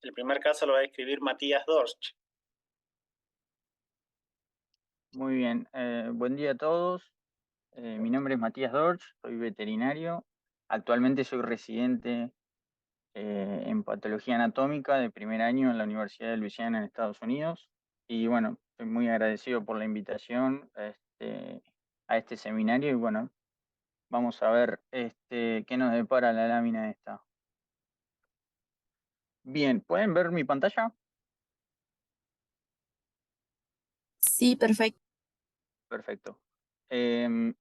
El primer caso lo va a escribir Matías Dorsch. Muy bien, buen día a todos. Mi nombre es Matías Dorsch, soy veterinario. Actualmente soy residente en patología anatómica de primer año en la Universidad de Luisiana en Estados Unidos. Y bueno, estoy muy agradecido por la invitación a este seminario. Y bueno, vamos a ver qué nos depara la lámina esta. Bien, ¿pueden ver mi pantalla? Sí, perfecto. Perfecto. Em,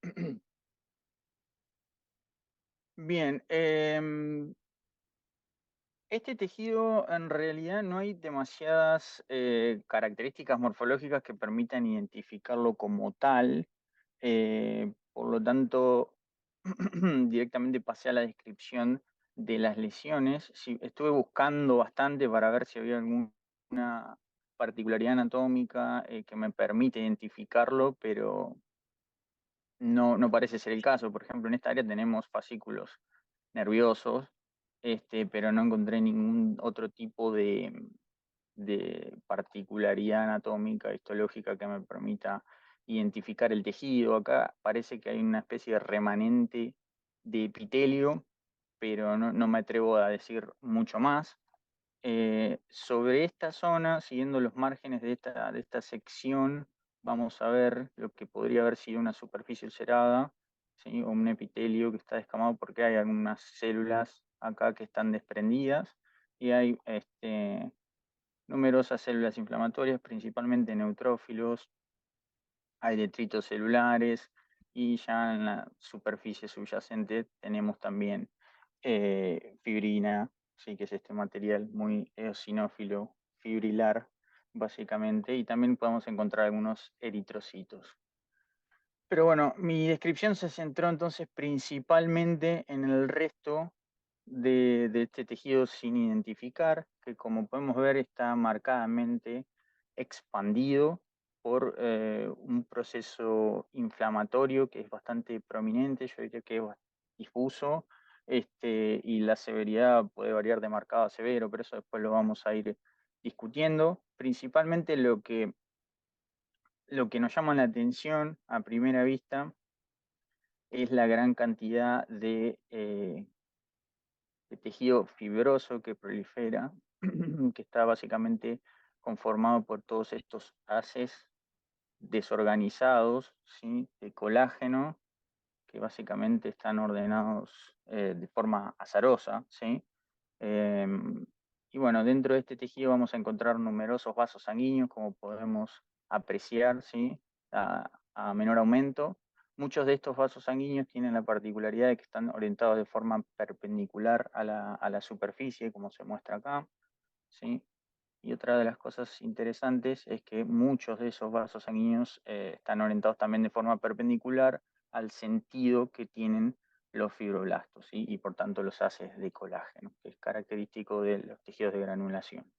bien, este tejido en realidad no hay demasiadas características morfológicas que permitan identificarlo como tal. Por lo tanto, directamente pasé a la descripción de las lesiones. Sí, estuve buscando bastante para ver si había alguna particularidad anatómica que me permite identificarlo, pero no parece ser el caso. Por ejemplo, en esta área tenemos fascículos nerviosos, pero no encontré ningún otro tipo de particularidad anatómica, histológica que me permita identificar el tejido. Acá parece que hay una especie de remanente de epitelio, pero no me atrevo a decir mucho más. Sobre esta zona, siguiendo los márgenes de esta sección, vamos a ver lo que podría haber sido una superficie ulcerada, ¿sí? O un epitelio que está descamado porque hay algunas células acá que están desprendidas y hay numerosas células inflamatorias, principalmente neutrófilos, hay detritos celulares y ya en la superficie subyacente tenemos también fibrina, ¿sí? Que es este material muy eosinófilo, fibrilar, básicamente, y también podemos encontrar algunos eritrocitos. Pero bueno, mi descripción se centró entonces principalmente en el resto de este tejido sin identificar, que como podemos ver está marcadamente expandido por un proceso inflamatorio que es bastante prominente, yo diría que es difuso, y la severidad puede variar de marcado a severo, pero eso después lo vamos a ir discutiendo. Principalmente lo que nos llama la atención a primera vista es la gran cantidad de tejido fibroso que prolifera, que está básicamente conformado por todos estos haces desorganizados, ¿sí? De colágeno, que básicamente están ordenados de forma azarosa, ¿sí? Eh, y bueno, dentro de este tejido vamos a encontrar numerosos vasos sanguíneos, como podemos apreciar, ¿sí? A menor aumento. Muchos de estos vasos sanguíneos tienen la particularidad de que están orientados de forma perpendicular a la superficie, como se muestra acá, ¿sí? Y otra de las cosas interesantes es que muchos de esos vasos sanguíneos están orientados también de forma perpendicular al sentido que tienen los fibroblastos, ¿sí? Y por tanto los haces de colágeno, que es característico de los tejidos de granulación.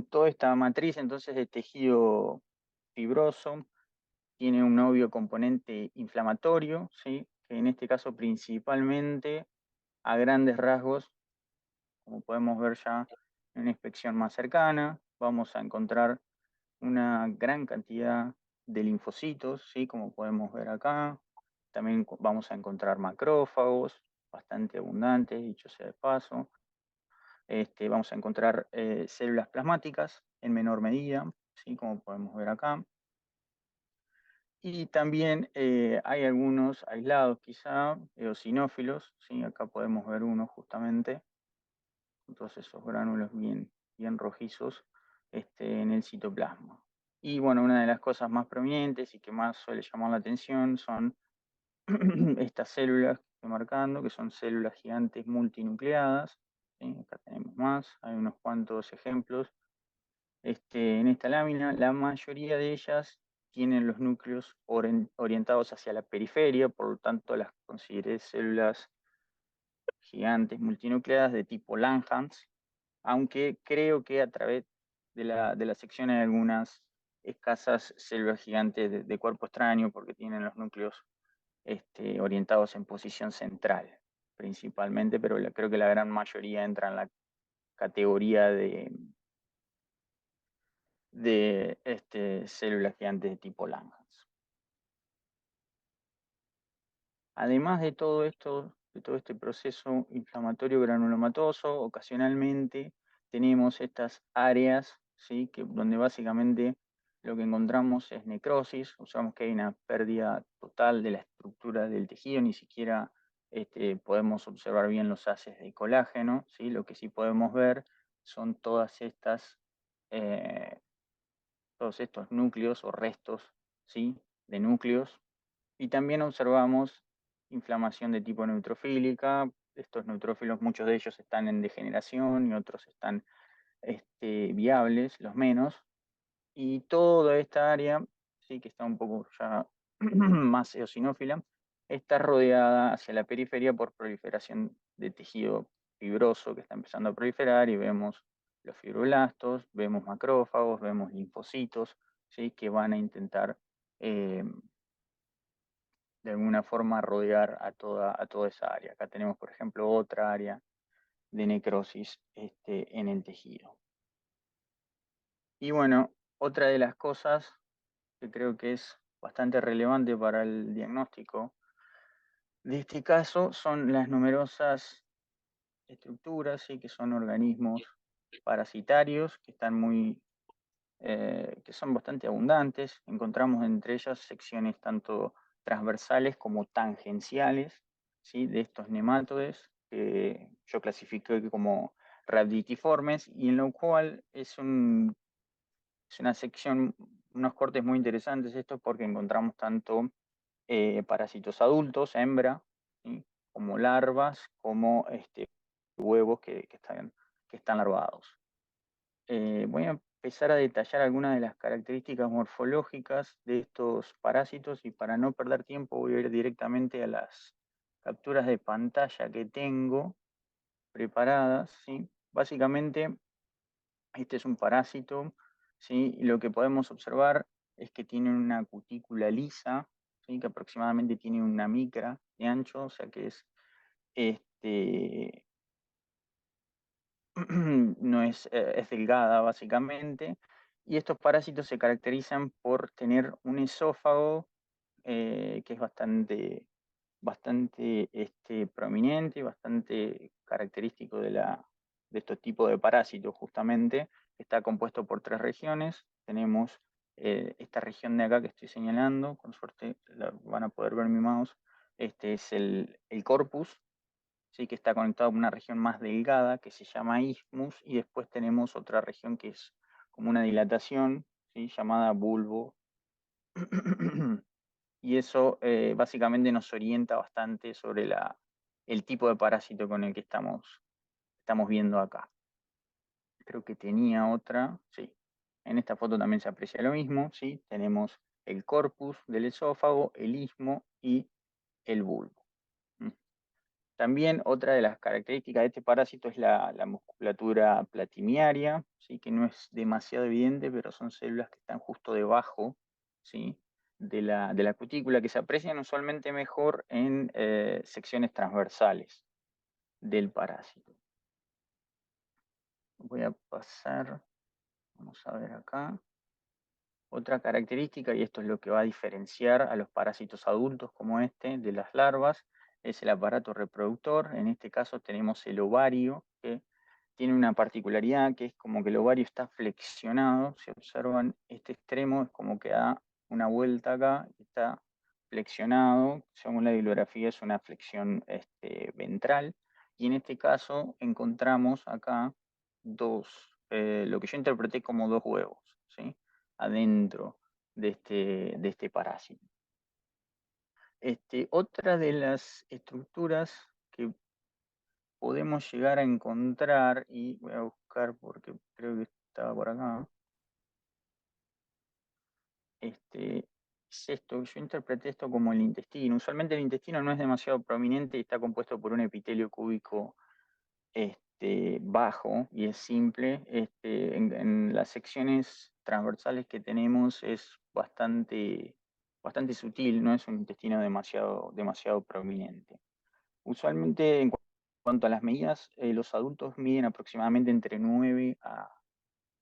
Toda esta matriz entonces de tejido fibroso tiene un obvio componente inflamatorio, ¿sí? Que en este caso principalmente a grandes rasgos, como podemos ver ya en una inspección más cercana, vamos a encontrar una gran cantidad de linfocitos, ¿sí? Como podemos ver acá. También vamos a encontrar macrófagos, bastante abundantes, dicho sea de paso. Vamos a encontrar células plasmáticas en menor medida, ¿sí? Como podemos ver acá. Y también hay algunos aislados quizá, eosinófilos, ¿sí? Acá podemos ver uno justamente, con todos esos gránulos bien rojizos en el citoplasma. Y bueno, una de las cosas más prominentes y que más suele llamar la atención son estas células que estoy marcando, que son células gigantes multinucleadas, ¿sí? Acá tenemos más, hay unos cuantos ejemplos. En esta lámina, la mayoría de ellas tienen los núcleos orientados hacia la periferia, por lo tanto las consideré células gigantes multinucleadas de tipo Langhans, aunque creo que a través de la sección hay algunas escasas células gigantes de cuerpo extraño porque tienen los núcleos orientados en posición central. principalmente, pero creo que la gran mayoría entra en la categoría de células gigantes de tipo Langhans. Además de todo esto, de todo este proceso inflamatorio granulomatoso, ocasionalmente tenemos estas áreas, ¿sí? Donde básicamente lo que encontramos es necrosis, observamos que hay una pérdida total de la estructura del tejido, ni siquiera podemos observar bien los haces de colágeno, ¿sí? Lo que sí podemos ver son todas estas, todos estos núcleos o restos, ¿sí? De núcleos. Y también observamos inflamación de tipo neutrofílica. Estos neutrófilos, muchos de ellos están en degeneración y otros están viables, los menos. Y toda esta área, sí, que está un poco ya más eosinófila, está rodeada hacia la periferia por proliferación de tejido fibroso que está empezando a proliferar, y vemos los fibroblastos, vemos macrófagos, vemos linfocitos, ¿sí? Que van a intentar de alguna forma rodear a toda esa área. Acá tenemos, por ejemplo, otra área de necrosis en el tejido. Y bueno, otra de las cosas que creo que es bastante relevante para el diagnóstico de este caso son las numerosas estructuras, ¿sí? Que son organismos parasitarios que están que son bastante abundantes. Encontramos entre ellas secciones tanto transversales como tangenciales, ¿sí? De estos nematodes que yo clasifiqué como rhabditiformes, y en lo cual es una sección, unos cortes muy interesantes estos, porque encontramos tanto parásitos adultos, hembra, ¿sí? Como larvas, como huevos que están larvados. Voy a empezar a detallar algunas de las características morfológicas de estos parásitos, y para no perder tiempo voy a ir directamente a las capturas de pantalla que tengo preparadas, ¿sí? Básicamente, este es un parásito, ¿sí? Y lo que podemos observar es que tiene una cutícula lisa, ¿sí? Que aproximadamente tiene una micra de ancho, o sea que es no es, es delgada básicamente, y estos parásitos se caracterizan por tener un esófago que es bastante prominente, bastante característico de estos tipos de parásitos justamente. Está compuesto por 3 regiones. Tenemos esta región de acá que estoy señalando, con suerte van a poder ver mi mouse. Este es el corpus, ¿sí? Que está conectado con una región más delgada que se llama isthmus, y después tenemos otra región que es como una dilatación, ¿sí? Llamada bulbo. Y eso básicamente nos orienta bastante sobre el tipo de parásito con el que estamos viendo acá. Creo que tenía otra, sí. En esta foto también se aprecia lo mismo, ¿sí? Tenemos el corpus del esófago, el istmo y el bulbo. También otra de las características de este parásito es la musculatura platimiaria, ¿sí? Que no es demasiado evidente, pero son células que están justo debajo, ¿sí? de la cutícula, que se aprecian usualmente mejor en secciones transversales del parásito. Voy a pasar, vamos a ver acá. Otra característica, y esto es lo que va a diferenciar a los parásitos adultos como este de las larvas, es el aparato reproductor. En este caso tenemos el ovario, que tiene una particularidad, que es como que el ovario está flexionado. Si observan, este extremo es como que da una vuelta acá, está flexionado. Según la bibliografía es una flexión ventral, y en este caso encontramos acá lo que yo interpreté como 2 huevos, ¿sí? Adentro de este parásito. Otra de las estructuras que podemos llegar a encontrar, y voy a buscar porque creo que estaba por acá, es esto. Yo interpreté esto como el intestino. Usualmente el intestino no es demasiado prominente y está compuesto por un epitelio cúbico bajo, y es simple. En las secciones transversales que tenemos es bastante sutil, no es un intestino demasiado prominente. Usualmente, en cuanto a las medidas, los adultos miden aproximadamente entre 9 a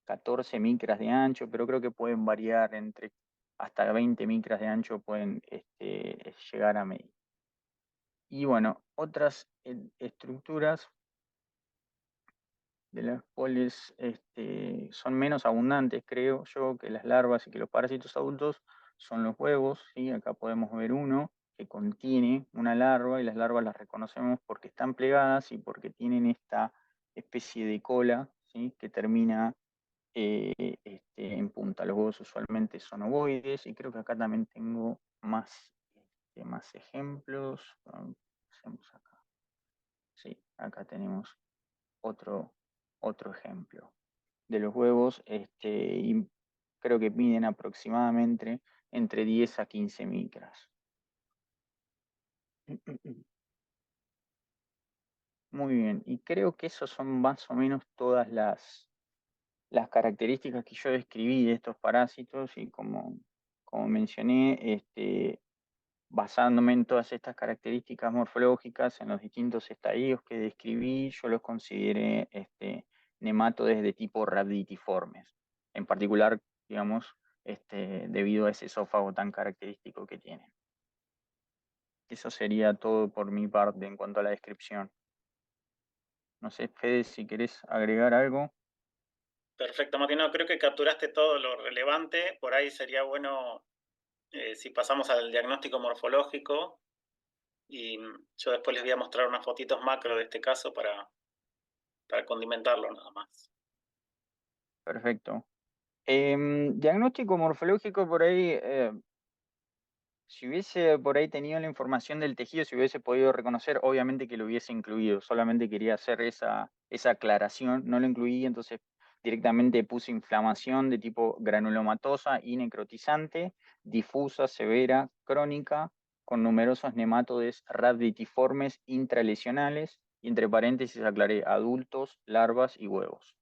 14 micras de ancho, pero creo que pueden variar entre hasta 20 micras de ancho pueden llegar a medir. Y bueno, otras estructuras de las cuales son menos abundantes, creo yo, que las larvas y que los parásitos adultos, son los huevos, ¿sí? Acá podemos ver uno que contiene una larva y las larvas las reconocemos porque están plegadas y porque tienen esta especie de cola, ¿sí? Que termina en punta. Los huevos usualmente son ovoides y creo que acá también tengo más ejemplos. Hacemos acá. Sí, acá tenemos otro ejemplo de los huevos, y creo que miden aproximadamente entre 10 a 15 micras. Muy bien, y creo que esos son más o menos todas las características que yo describí de estos parásitos y como mencioné, basándome en todas estas características morfológicas, en los distintos estadios que describí, yo los consideré nemátodes de tipo rhabditiformes, en particular, digamos, debido a ese esófago tan característico que tienen. Eso sería todo por mi parte en cuanto a la descripción. No sé, Fede, si querés agregar algo. Perfecto, Martino. Creo que capturaste todo lo relevante. Por ahí sería bueno si pasamos al diagnóstico morfológico. Y yo después les voy a mostrar unas fotitos macro de este caso para condimentarlo nada más. Perfecto. Diagnóstico morfológico por ahí, si hubiese por ahí tenido la información del tejido, si hubiese podido reconocer, obviamente que lo hubiese incluido. Solamente quería hacer esa aclaración, no lo incluí, entonces directamente puse inflamación de tipo granulomatosa y necrotizante, difusa, severa, crónica, con numerosos nematodes rhabditiformes intralesionales, y entre paréntesis aclaré adultos, larvas y huevos.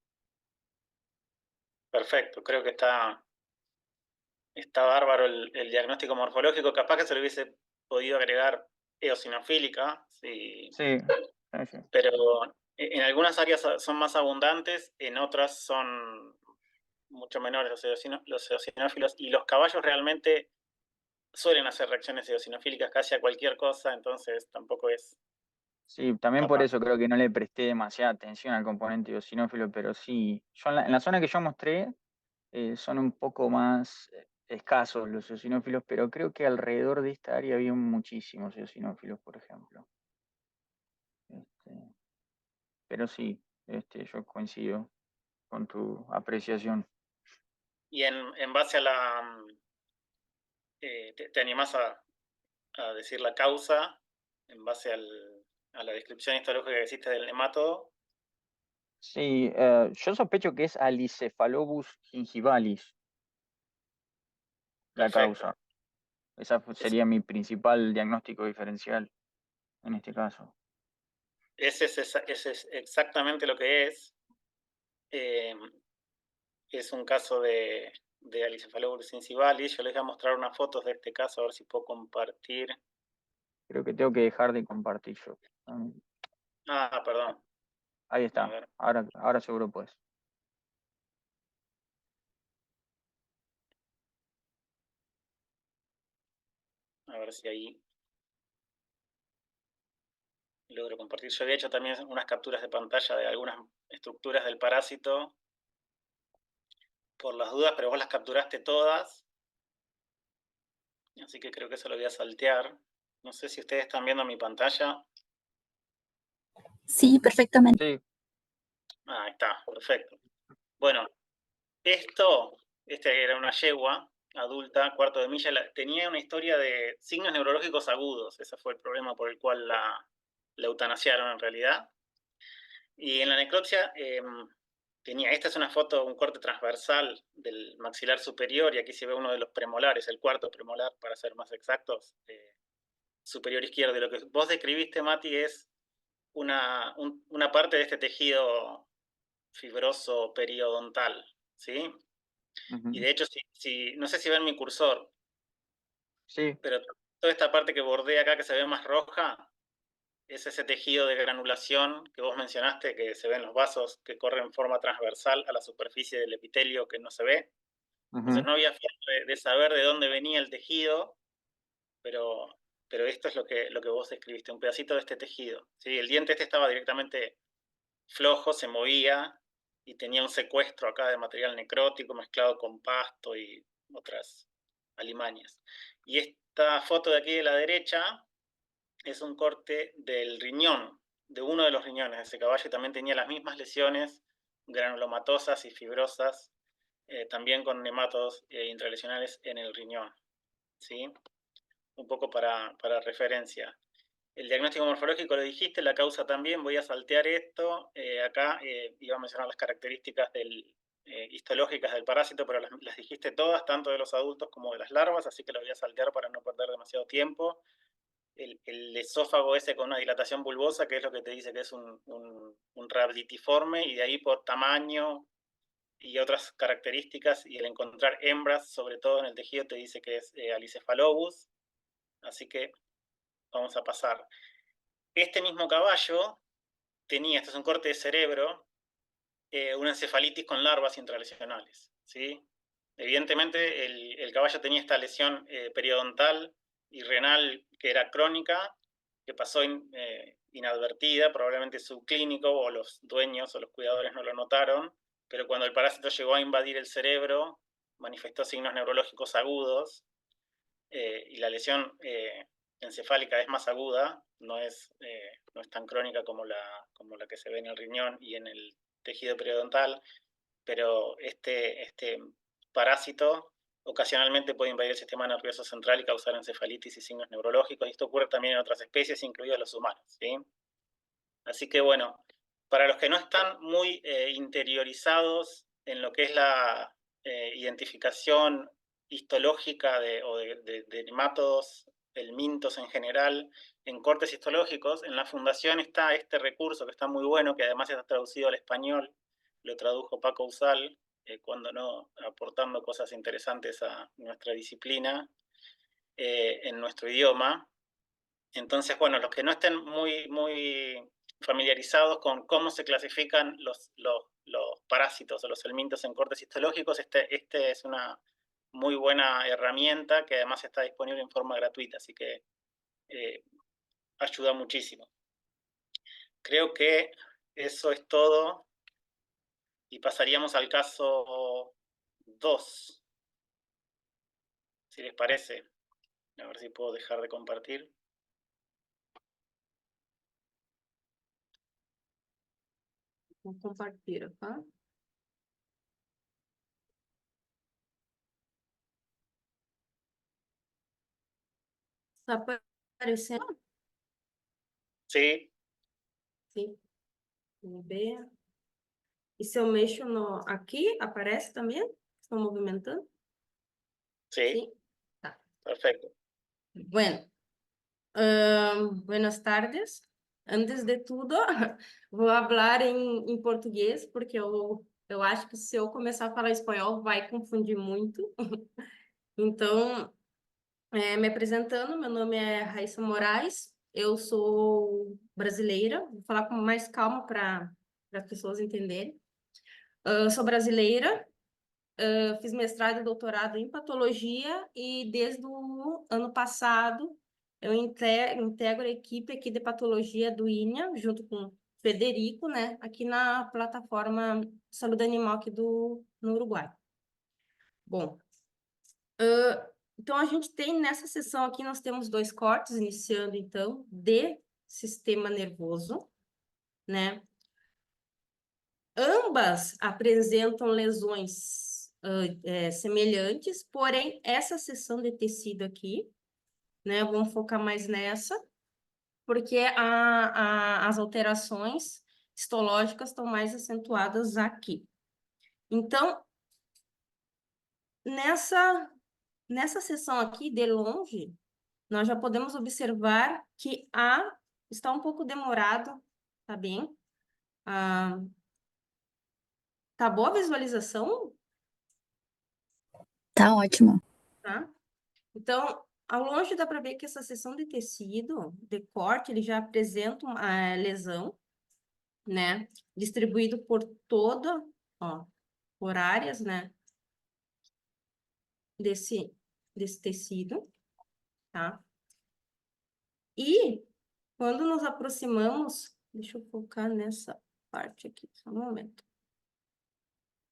Perfecto, creo que está bárbaro el diagnóstico morfológico. Capaz que se le hubiese podido agregar eosinofílica, sí, Sí, sí. pero en algunas áreas son más abundantes, en otras son mucho menores los eosinófilos, y los caballos realmente suelen hacer reacciones eosinofílicas casi a cualquier cosa, entonces tampoco es Sí, también por capaz. eso creo que no le presté demasiada atención al componente eosinófilo, pero sí, yo en la zona que yo mostré son un poco más escasos los eosinófilos, pero creo que alrededor de esta área había muchísimos eosinófilos, por ejemplo. Este, pero sí, yo coincido con tu apreciación. Y en base a la... ¿te animás a decir la causa en base a la descripción histológica que hiciste del nemátodo? Sí, yo sospecho que es Alicephalobus gingivalis la Perfecto. causa. Esa sería mi principal diagnóstico diferencial en este caso. Ese es exactamente lo que es. Es un caso de Alicephalobus incivalis. Yo les voy a mostrar unas fotos de este caso, a ver si puedo compartir. Creo que tengo que dejar de compartir yo. Ah, perdón. Ahí A está. ver, Ahora seguro pues. si ahí logro compartir. Yo había hecho también unas capturas de pantalla de algunas estructuras del parásito por las dudas, pero vos las capturaste todas. Así que creo que eso lo voy a saltear. No sé si ustedes están viendo mi pantalla. Sí, perfectamente. Sí, Ah, ahí está, perfecto. Bueno, esta era una yegua adulta, cuarto de milla, tenía una historia de signos neurológicos agudos. Ese fue el problema por el cual la eutanasiaron en realidad. Y en la necropsia esta es una foto, un corte transversal del maxilar superior, y aquí se ve uno de los premolares, el cuarto premolar, para ser más exactos, superior izquierdo. Y lo que vos describiste, Mati, es una parte de este tejido fibroso periodontal, ¿sí? Y de hecho, no sé si ven mi cursor, sí, pero toda esta parte que bordea acá, que se ve más roja, es ese tejido de granulación que vos mencionaste, que se ven los vasos que corren en forma transversal a la superficie del epitelio que no se ve. Entonces no había forma de saber de dónde venía el tejido, pero esto es lo que vos describiste, un pedacito de este tejido. ¿Sí? El diente este estaba directamente flojo, se movía y tenía un secuestro acá de material necrótico mezclado con pasto y otras alimañas. Y esta foto de aquí de la derecha es un corte del riñón, de uno de los riñones de ese caballo, y también tenía las mismas lesiones granulomatosas y fibrosas, también con nematodos intralesionales en el riñón. ¿Sí? Un poco para referencia. El diagnóstico morfológico lo dijiste, la causa también, voy a saltear esto. Acá iba a mencionar las características histológicas del parásito, pero las dijiste todas, tanto de los adultos como de las larvas, así que lo voy a saltear para no perder demasiado tiempo. El esófago ese con una dilatación bulbosa, que es lo que te dice que es un rhabditiforme, y de ahí por tamaño y otras características, y el encontrar hembras, sobre todo en el tejido, te dice que es Alicephalobus. Así que vamos a pasar. Este mismo caballo tenía, este es un corte de cerebro, una encefalitis con larvas intralesionales. ¿Sí? Evidentemente el caballo tenía esta lesión periodontal y renal que era crónica, que pasó inadvertida, probablemente su clínico o los dueños o los cuidadores no lo notaron, pero cuando el parásito llegó a invadir el cerebro, manifestó signos neurológicos agudos, y la lesión encefálica es más aguda, no es tan crónica como la que se ve en el riñón y en el tejido periodontal, pero este parásito ocasionalmente puede invadir el sistema nervioso central y causar encefalitis y signos neurológicos, y esto ocurre también en otras especies, incluidos los humanos. ¿Sí? Así que bueno, para los que no están muy interiorizados en lo que es la identificación histológica de nematodos, helmintos en general, en cortes histológicos, en la fundación está este recurso que está muy bueno, que además está traducido al español, lo tradujo Paco Usal, cuando no, aportando cosas interesantes a nuestra disciplina en nuestro idioma. Entonces, bueno, los que no estén muy familiarizados con cómo se clasifican los parásitos o los helmintos en cortes histológicos, este es una muy buena herramienta que además está disponible en forma gratuita, así que ayuda muchísimo. Creo que eso es todo y pasaríamos al caso 2, si les parece. A ver si puedo dejar de compartir. Vou compartilhar, tá? Está aparecendo? Sí. Sim. Vamos ver. E se eu mexo aqui, aparece também? Estão movimentando? Sí. Sim. Tá. Perfecto. Bueno. Buenas tardes. Antes de tudo, vou falar em português, porque eu acho que se eu começar a falar espanhol, vai confundir muito. Então, me apresentando, meu nome é Raíssa Moraes, eu sou brasileira, vou falar com mais calma para as pessoas entenderem. Eu sou brasileira, fiz mestrado e doutorado em patologia e desde o ano passado eu integro a equipe aqui de patologia do INHA, junto com o Federico, né, aqui na plataforma Saúde Animal aqui no Uruguai. Bom, então a gente tem nessa sessão aqui, nós temos 2 cortes, iniciando então, de sistema nervoso, né? Ambas apresentam lesões semelhantes, porém, essa seção de tecido aqui, né, vamos focar mais nessa, porque as alterações histológicas estão mais acentuadas aqui. Então, nessa seção aqui, de longe, nós já podemos observar que está um pouco demorado, tá bem? Tá boa a visualização? Tá ótimo. Tá? Então, ao longe dá para ver que essa seção de tecido, de corte, ele já apresenta uma lesão, né? Distribuído por toda, ó, por áreas, né? Desse tecido, tá? E quando nos aproximamos, deixa eu focar nessa parte aqui, só um momento.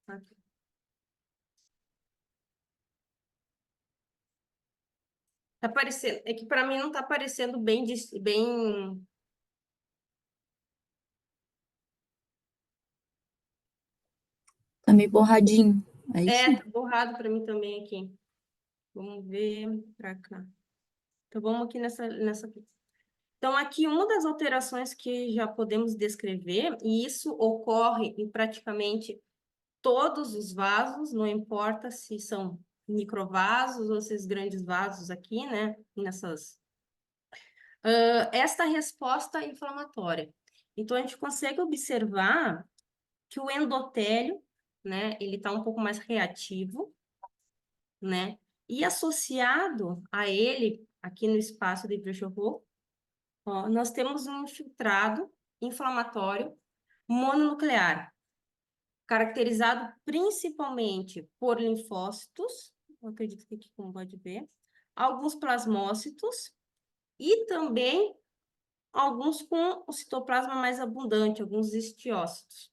Aqui. Tá aparecendo, é que para mim não tá aparecendo bem, bem... Tá meio borradinho. É isso? tá borrado para mim também aqui. Vamos ver para cá. Então, vamos aqui nessa aqui. Então, aqui, uma das alterações que já podemos descrever, e isso ocorre em praticamente todos os vasos, não importa se são microvasos ou esses grandes vasos aqui, né? Esta resposta inflamatória. Então, a gente consegue observar que o endotélio, né? Ele está um pouco mais reativo, né? E associado a ele, aqui no espaço de Virchow, nós temos um infiltrado inflamatório mononuclear, caracterizado principalmente por linfócitos, eu acredito que aqui, como pode ver, alguns plasmócitos e também alguns com o citoplasma mais abundante, alguns histiócitos.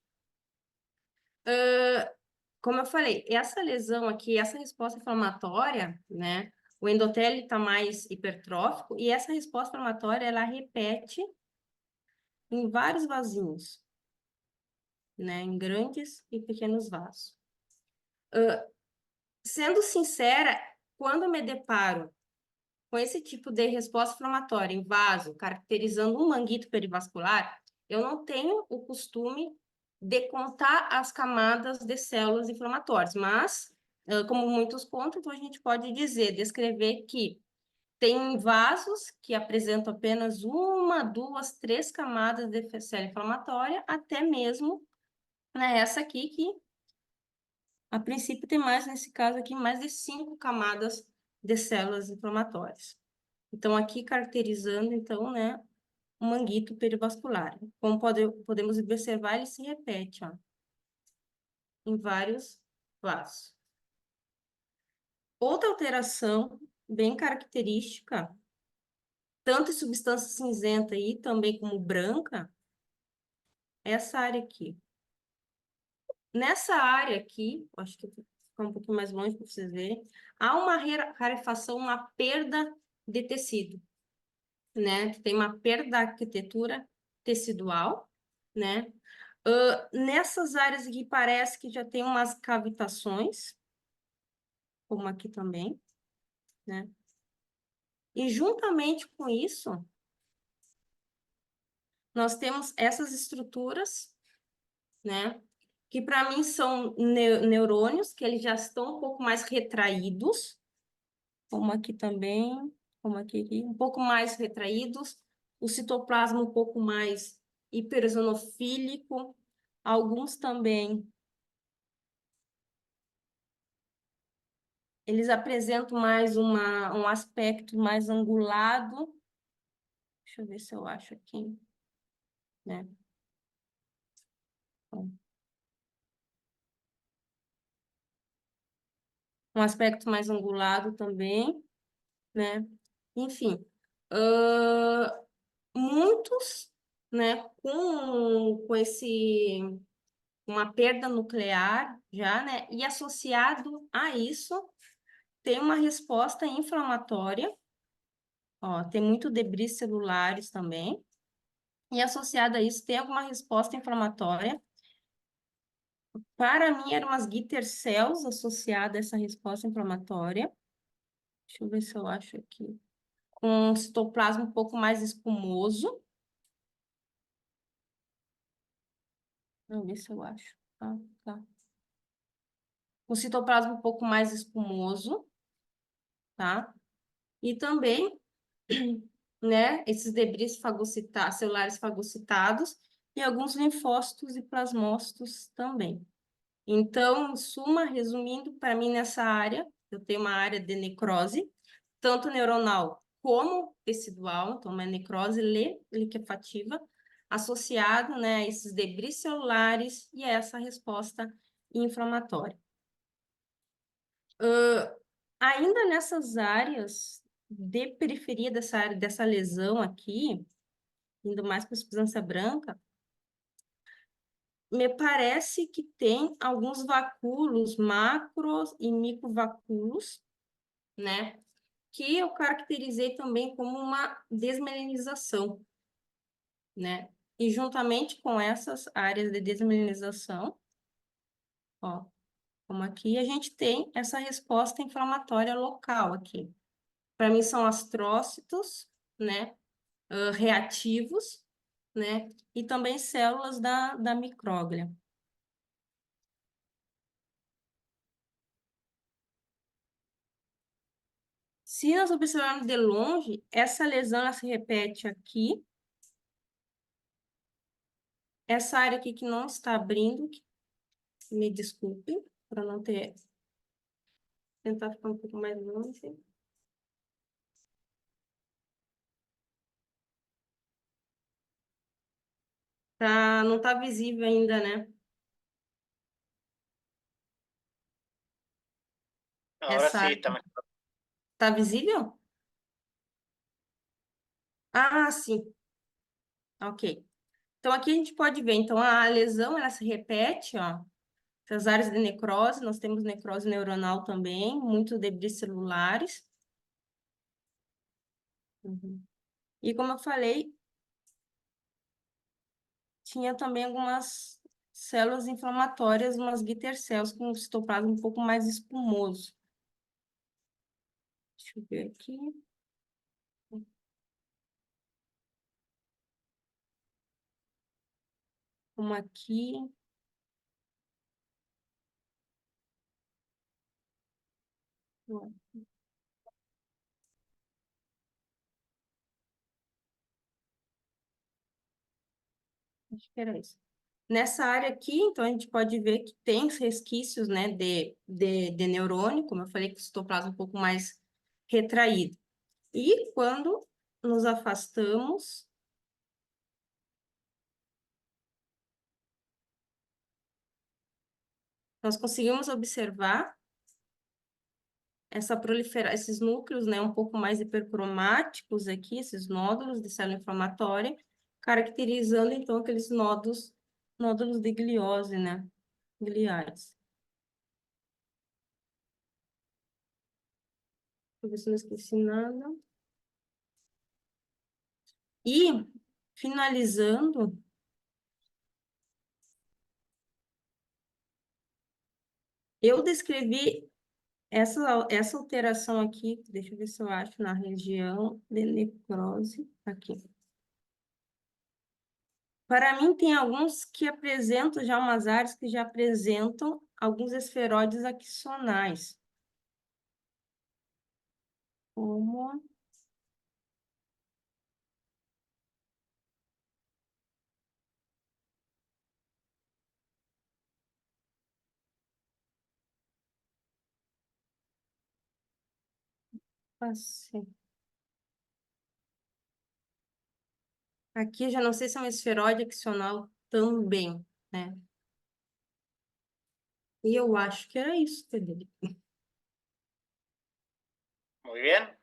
Como eu falei, essa lesão aqui, essa resposta inflamatória, né? O endotélio está mais hipertrófico e essa resposta inflamatória, ela repete em vários vasinhos, né? Em grandes e pequenos vasos. Sendo sincera, quando me deparo com esse tipo de resposta inflamatória em vaso, caracterizando um manguito perivascular, eu não tenho o costume de contar as camadas de células inflamatórias, mas, como muitos contam, então a gente pode dizer, descrever que tem vasos que apresentam apenas uma, duas, três camadas de célula inflamatória, até mesmo, né, essa aqui que a princípio tem mais, nesse caso aqui, mais de 5 camadas de células inflamatórias. Então, aqui caracterizando, então, né, o manguito perivascular. Como podemos observar, ele se repete, ó, em vários vasos. Outra alteração bem característica, tanto em substância cinzenta e também como branca, é essa área aqui. Nessa área aqui, acho que vou ficar um pouquinho mais longe para vocês verem, há uma rarefação, uma perda de tecido, né? Tem uma perda da arquitetura tecidual, né? Nessas áreas aqui parece que já tem umas cavitações, como aqui também, né? E juntamente com isso, nós temos essas estruturas, né? Que para mim são neurônios, que eles já estão um pouco mais retraídos, como aqui também, como aqui, um pouco mais retraídos, o citoplasma um pouco mais hipereosinofílico, alguns também, eles apresentam mais um aspecto mais angulado, deixa eu ver se eu acho aqui, né? Um aspecto mais angulado também, né? Enfim, muitos, né, com uma perda nuclear já, né, e associado a isso, tem uma resposta inflamatória, ó, tem muito debris celulares também, e associado a isso tem alguma resposta inflamatória. Para mim, eram as Gitter cells associadas a essa resposta inflamatória. Deixa eu ver se eu acho aqui. Um citoplasma um pouco mais espumoso. Vamos ver se eu acho. Tá. Um citoplasma um pouco mais espumoso, tá? E também, né, esses debris celulares fagocitados e alguns linfócitos e plasmócitos também. Então, em suma, resumindo, para mim nessa área, eu tenho uma área de necrose, tanto neuronal como tecidual, então uma necrose liquefativa, associado, né, a esses debris celulares e a essa resposta inflamatória. Ainda nessas áreas de periferia dessa área, dessa lesão aqui, indo mais para a substância branca, me parece que tem alguns vacúolos macros e microvacúolos, né? Que eu caracterizei também como uma desmelinização, né? E juntamente com essas áreas de desmelinização, ó, como aqui, a gente tem essa resposta inflamatória local aqui. Para mim são astrócitos, né? Reativos, né? E também células da micróglia. Se nós observarmos de longe, essa lesão ela se repete aqui. Essa área aqui que não está abrindo, me desculpe, para não ter... Tentar ficar um pouco mais longe. Tá, não está visível ainda, né? Ahora Essa sí área. está mejor. Está visível? Ah, sim. Ok. Então, aqui a gente pode ver. Então, a lesão, ela se repete, ó. Essas áreas de necrose, nós temos necrose neuronal também, muitos debris celulares. E como eu falei, tinha também algumas células inflamatórias, umas Gitter cells com citoplasma um pouco mais espumoso. Deixa eu ver aqui. Uma aqui. Acho que era isso. Nessa área aqui, então, a gente pode ver que tem resquícios, né, de neurônio, como eu falei, que o citoplasma um pouco mais retraído. E quando nos afastamos, nós conseguimos observar essa esses núcleos, né, um pouco mais hipercromáticos aqui, esses nódulos de célula inflamatória, caracterizando, então, aqueles nódulos de gliose, né, gliais. Deixa eu ver se eu não esqueci nada. E, finalizando, eu descrevi essa alteração aqui, deixa eu ver se eu acho, na região de necrose, aqui. Para mim, tem alguns que apresentam já umas áreas que já apresentam alguns esferoides axonais. Como... Assim. Aqui eu já não sei se é um esferoide axonal também, né? E eu acho que era isso, Federico. Muy bien.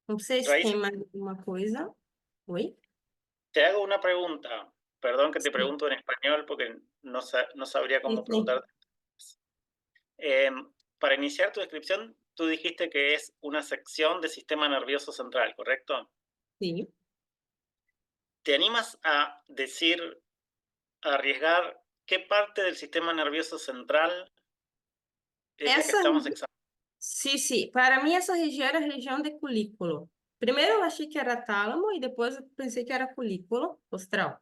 Não sei se tem mais alguma coisa. Oi? Te hago una pregunta. Perdón que te Sí. pregunto en español porque no sabría cómo Sí, sí. preguntarte. Para iniciar tu descripción, tú dijiste que es una sección del sistema nervioso central, ¿correcto? Sí. ¿Te animas a decir, a arriesgar qué parte del sistema nervioso central es la que estamos examinando? Sim, sim. Para mim, essa região era a região de colículo. Primeiro eu achei que era tálamo e depois eu pensei que era colículo postral.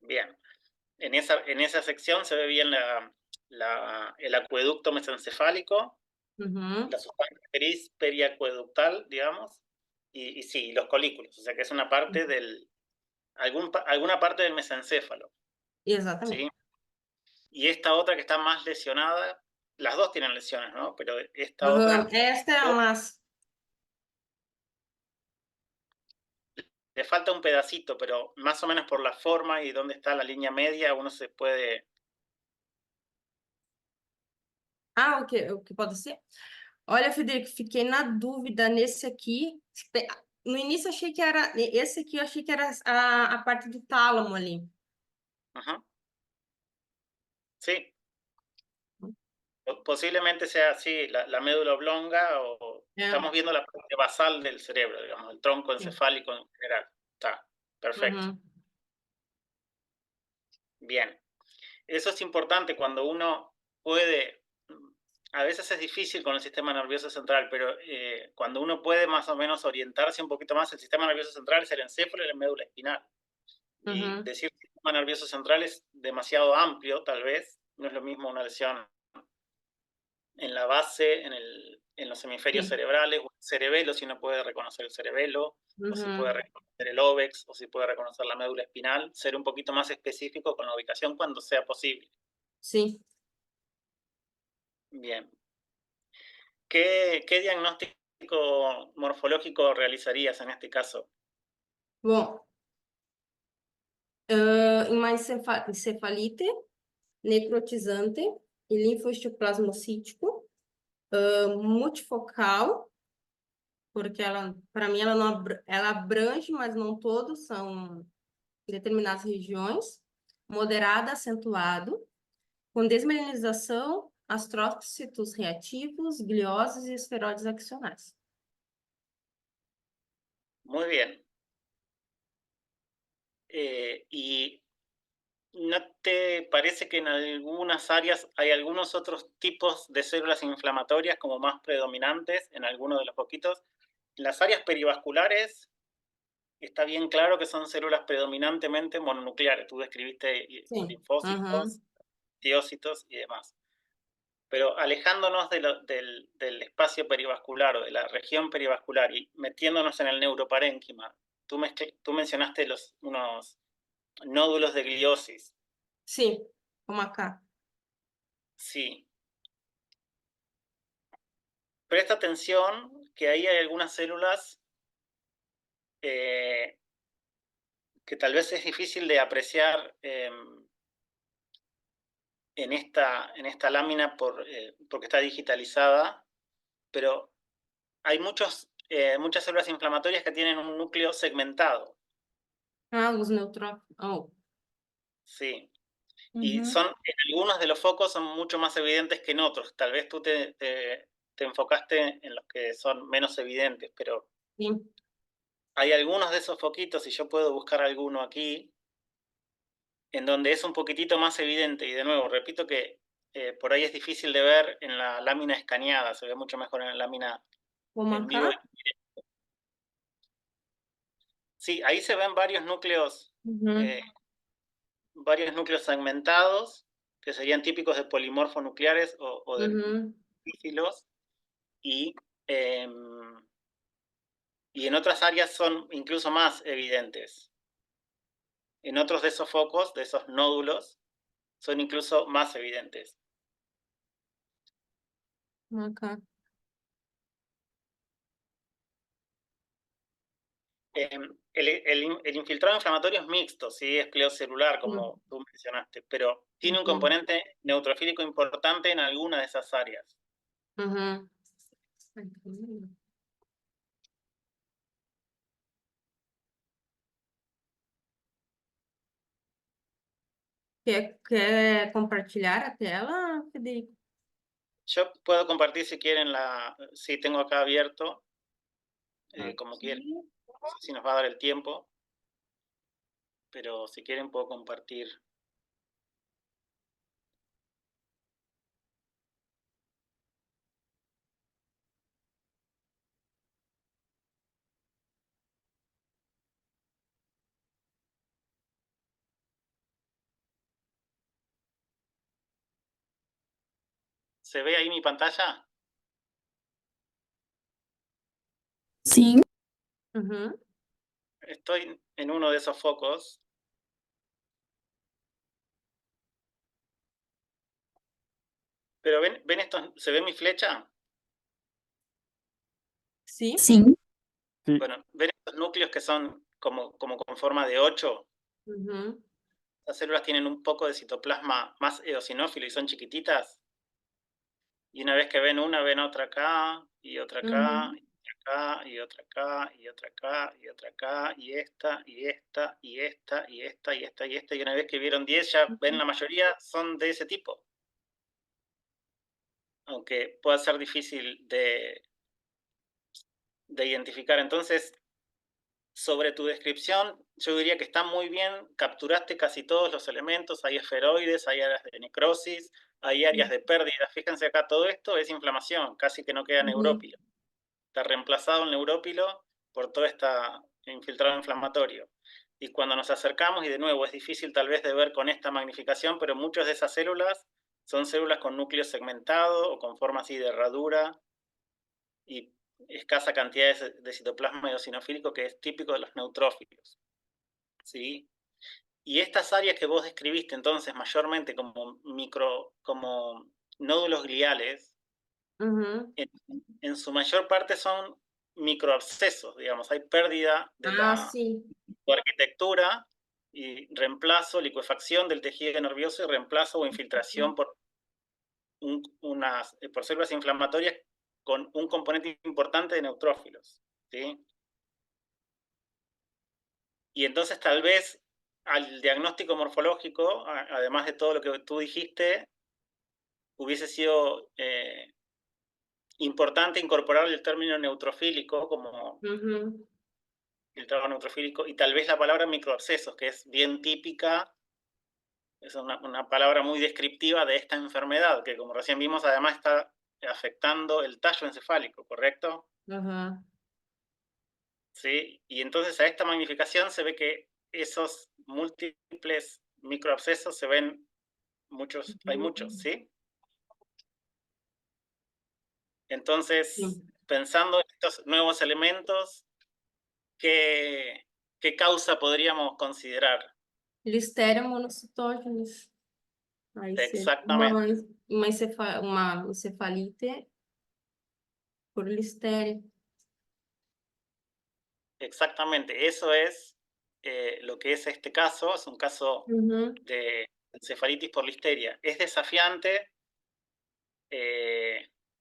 Bien. En esa sección se ve bien el acueducto mesencefálico, la sustancia gris periacueductal, digamos, y sí, los colículos, o sea que es una parte alguna parte del mesencéfalo. Exatamente. ¿Sí? y esta otra que está más lesionada, las dos tienen lesiones, ¿no? Pero esta otra Esta é más. le falta un pedacito, pero más o menos por la forma y dónde está la línea media, uno se puede... Ah, o que pode ser? Olha, Federico, fiquei na dúvida nesse aqui. No início achei que era... Esse aqui eu achei que era a parte do tálamo ali. Ajá. Sí. Posiblemente sea así, la médula oblonga, o estamos viendo la parte basal del cerebro, digamos, el tronco encefálico en general. Está, perfecto. Uhum. Bien. Eso es importante cuando uno puede, a veces es difícil con el sistema nervioso central, pero cuando uno puede más o menos orientarse un poquito más, el sistema nervioso central es el encéfalo y la médula espinal. Y Uhum. decir sistema nervioso central es demasiado amplio, tal vez, no es lo mismo una lesión en la base, en los hemisferios Sim. cerebrales, o el cerebelo, si uno puede reconocer el cerebelo, o si puede Uhum. reconocer el óvex, o si puede reconocer la médula espinal, ser un poquito más específico con la ubicación cuando sea posible. Sim. Bien. ¿Qué diagnóstico morfológico realizarías en este caso? Bom, em uma encefalite necrotizante e linfohistoplasmocítico, multifocal, porque ela, para mim, ela não ela abrange, mas não todos, são determinadas regiões, moderado, acentuado, com desmineralização, astrócitos reativos, glioses e esferoides axonais. Muy bien. ¿Y no te parece que en algunas áreas hay algunos otros tipos de células inflamatorias como más predominantes en algunos de los poquitos? En las áreas perivasculares está bien claro que son células predominantemente mononucleares. Tú describiste Sim. linfocitos, tiócitos y demás. Pero alejándonos del espacio perivascular o de la región perivascular y metiéndonos en el neuroparénquima, tú mencionaste unos nódulos de gliosis. Sim, como acá. Sí. Presta atención que ahí hay algunas células que tal vez es difícil de apreciar en esta lámina porque está digitalizada, pero hay muchas células inflamatorias que tienen un núcleo segmentado. Ah, os neutrófilos. Oh. Sí. Y en algunos de los focos son mucho más evidentes que en otros. Tal vez tú te enfocaste en los que son menos evidentes, pero Sim. hay algunos de esos foquitos, y yo puedo buscar alguno aquí, en donde es un poquitito más evidente. Y de nuevo, repito que por ahí es difícil de ver en la lámina escaneada, se ve mucho mejor en la lámina Como en vivo. acá. Sí, ahí se ven Uhum. varios núcleos segmentados, que serían típicos de polimorfonucleares o de Uhum. nucleófilos, y en otras áreas son incluso más evidentes. En otros de esos focos, de esos nódulos, son incluso más evidentes. Acá. El infiltrado inflamatorio es mixto, ¿sí? Es pleocelular, como tú mencionaste, pero tiene un componente neutrofílico importante en alguna de esas áreas. Uhum. Quer compartilhar a tela, Federico? Yo puedo compartir si quieren si tengo acá abierto, como quieran. Aqui. No sé si nos va a dar el tiempo, pero si quieren puedo compartir. ¿Se ve ahí mi pantalla? Sim. Uhum. Estoy en uno de esos focos. Pero ven esto, ¿se ve mi flecha? Sí. Sim. Sí, Bueno, ¿ven estos núcleos que son como con forma de 8? Uhum. Las células tienen un poco de citoplasma más eosinófilo y son chiquititas. Y una vez que ven una, ven otra acá, y otra acá, Uhum. y otra acá, y otra acá, y otra acá, y otra acá, y esta, y esta, y esta, y esta, y esta, y esta. Y una vez que vieron 10, ya ven la mayoría son de ese tipo. Aunque pueda ser difícil de identificar. Entonces, sobre tu descripción, yo diría que está muy bien, capturaste casi todos los elementos, hay esferoides, hay áreas de necrosis, hay áreas de pérdida. Fíjense acá, todo esto es inflamación, casi que no queda neurópilo. Está reemplazado el neurópilo por todo este infiltrado inflamatorio. Y cuando nos acercamos, y de nuevo es difícil tal vez de ver con esta magnificación, pero muchas de esas células son células con núcleo segmentado o con forma así de herradura y escasa cantidad de citoplasma eosinofílico que es típico de los neutrófilos. ¿Sí? Y estas áreas que vos describiste entonces mayormente como como nódulos gliales, Uhum. en su mayor parte son microabscesos, digamos, hay pérdida de Ah, la sim. arquitectura y reemplazo, licuefacción del tejido nervioso y reemplazo o infiltración por, por células inflamatorias con un componente importante de neutrófilos. ¿Sí? Y entonces tal vez al diagnóstico morfológico, además de todo lo que tú dijiste, hubiese sido importante incorporar el término neutrofílico como Uhum. filtrado neutrofílico y tal vez la palabra microabscesos, que es bien típica, es una palabra muy descriptiva de esta enfermedad, que como recién vimos además está afectando el tallo encefálico, ¿correcto? Uhum. ¿Sí? Y entonces a esta magnificación se ve que esos múltiples microabscesos se ven muchos, hay muchos, ¿sí? Entonces, Sim. pensando en estos nuevos elementos, ¿qué causa podríamos considerar? Listeria monocytogenes. Aí seria Exactamente, uma encefalite por listeria. exactamente. Eso es lo que es este caso, es un caso Uhum. de encefalitis por listeria. Es desafiante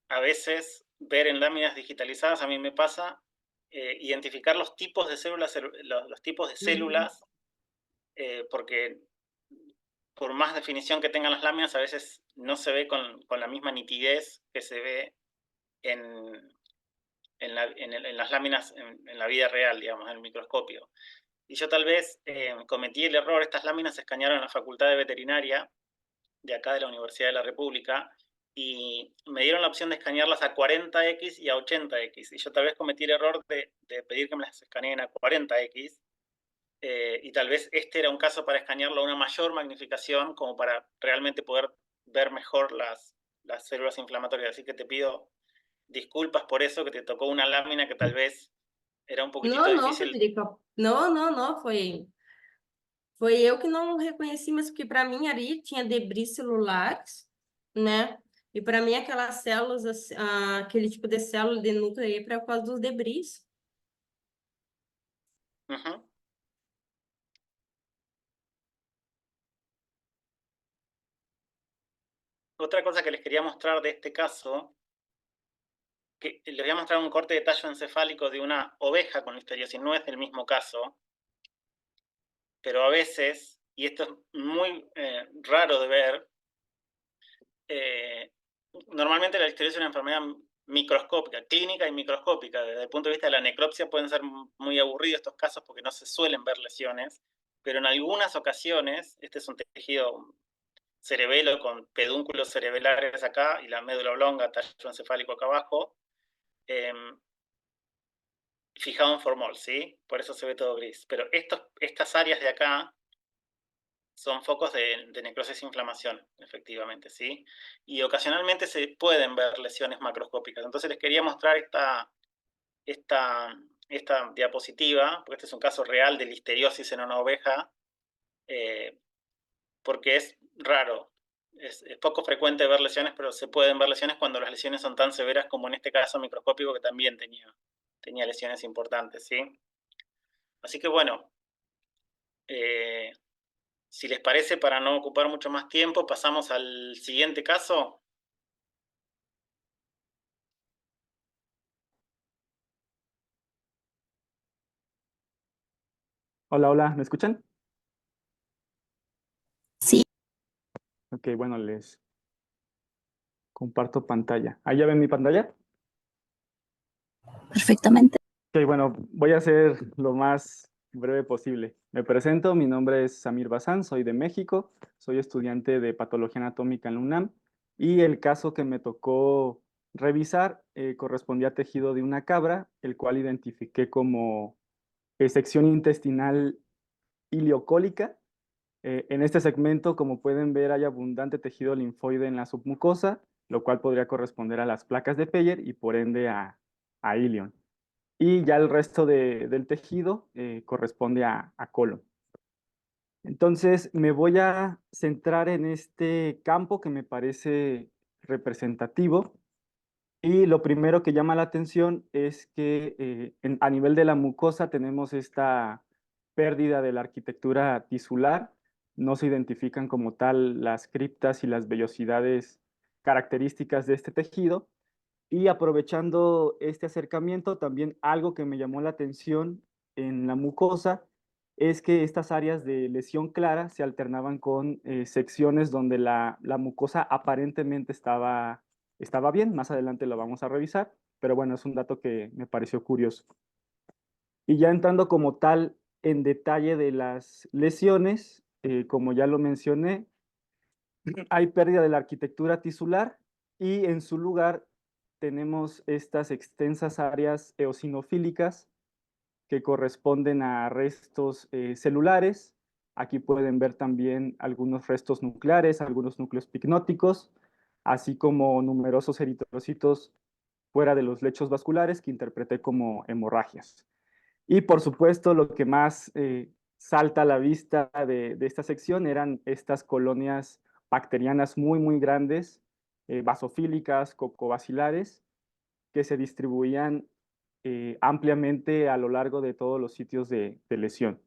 a veces ver en láminas digitalizadas, a mí me pasa, identificar los tipos de células, los tipos de Uhum. células, porque por más definición que tengan las láminas, a veces no se ve con la misma nitidez que se ve en, en las láminas en la vida real, digamos, en el microscopio. Y yo tal vez cometí el error, estas láminas se escanearon en la Facultad de Veterinaria, de acá de la Universidad de la República, y me dieron la opción de escanearlas a 40x y a 80x. Y yo tal vez cometí el error de pedir que me las escaneen a 40x, y tal vez este era un caso para escanearlo a una mayor magnificación, como para realmente poder ver mejor las células inflamatorias. Así que te pido disculpas por eso, que te tocó una lámina que tal vez era un poquitito Não, não, difícil. Frederica. Não, não, não. Foi eu que não reconheci, mas porque para mim ali tinha debris celulares, né? E para mim aquelas células, aquele tipo de célula de núcleo aí é por causa dos debris. Ujú. Otra cosa que les quería mostrar de este caso, que les voy a mostrar un corte de tallo encefálico de una oveja con listeriosis. No es del mismo caso, pero a veces, y esto es muy raro de ver, normalmente la listeriosis es una enfermedad microscópica, clínica y microscópica. Desde el punto de vista de la necropsia pueden ser muy aburridos estos casos porque no se suelen ver lesiones, pero en algunas ocasiones, este es un tejido cerebelo con pedúnculos cerebelares acá y la médula oblonga, tallo encefálico acá abajo, fijado en formol, ¿sí? Por eso se ve todo gris. Pero estas áreas de acá son focos de necrosis e inflamación, efectivamente, ¿sí? Y ocasionalmente se pueden ver lesiones macroscópicas. Entonces les quería mostrar esta diapositiva, porque este es un caso real de listeriosis en una oveja, porque es raro. Es poco frecuente ver lesiones, pero se pueden ver lesiones cuando las lesiones son tan severas como en este caso microscópico, que también tenía lesiones importantes, ¿sí? Así que bueno, si les parece, para no ocupar mucho más tiempo, pasamos al siguiente caso. Hola, hola, ¿me escuchan? Sí, Ok, bueno, les comparto pantalla. ¿Ahí ya ven mi pantalla? perfectamente. Ok, bueno, voy a ser lo más breve posible. Me presento, mi nombre es Samir Bazán, soy de México, soy estudiante de patología anatómica en la UNAM y el caso que me tocó revisar correspondía a tejido de una cabra, el cual identifiqué como sección intestinal ileocólica. En este segmento, como pueden ver, hay abundante tejido linfoide en la submucosa, lo cual podría corresponder a las placas de Peyer y por ende a ilion. Y ya el resto del tejido corresponde a colon. Entonces, me voy a centrar en este campo que me parece representativo. Y lo primero que llama la atención es que a nivel de la mucosa tenemos esta pérdida de la arquitectura tisular. No se identifican como tal las criptas y las vellosidades características de este tejido. Y aprovechando este acercamiento, también algo que me llamó la atención en la mucosa es que estas áreas de lesión clara se alternaban con secciones donde la mucosa aparentemente estaba bien. Más adelante lo vamos a revisar, pero bueno, es un dato que me pareció curioso. Y ya entrando como tal en detalle de las lesiones, como ya lo mencioné, hay pérdida de la arquitectura tisular y en su lugar tenemos estas extensas áreas eosinofílicas que corresponden a restos celulares. Aquí pueden ver también algunos restos nucleares, algunos núcleos picnóticos, así como numerosos eritrocitos fuera de los lechos vasculares que interpreté como hemorragias. Y por supuesto, lo que más salta a la vista de esta sección eran estas colonias bacterianas muy, muy grandes, basofílicas, cocobacilares, que se distribuían ampliamente a lo largo de todos los sitios de lesión.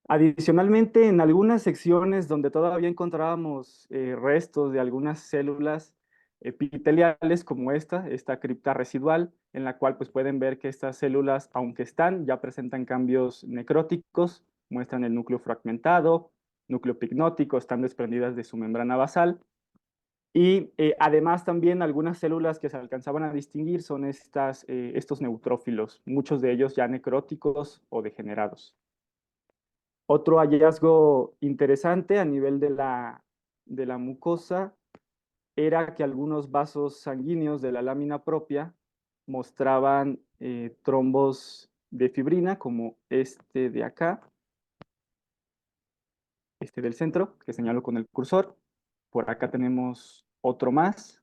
Adicionalmente, en algunas secciones donde todavía encontrábamos restos de algunas células epiteliales como esta cripta residual, en la cual pues pueden ver que estas células, aunque están, ya presentan cambios necróticos, muestran el núcleo fragmentado, núcleo picnótico, están desprendidas de su membrana basal. Y además también algunas células que se alcanzaban a distinguir son estos neutrófilos, muchos de ellos ya necróticos o degenerados. Otro hallazgo interesante a nivel de la mucosa era que algunos vasos sanguíneos de la lámina propia mostraban trombos de fibrina, como este de acá, este del centro, que señalo con el cursor. Por acá tenemos otro más,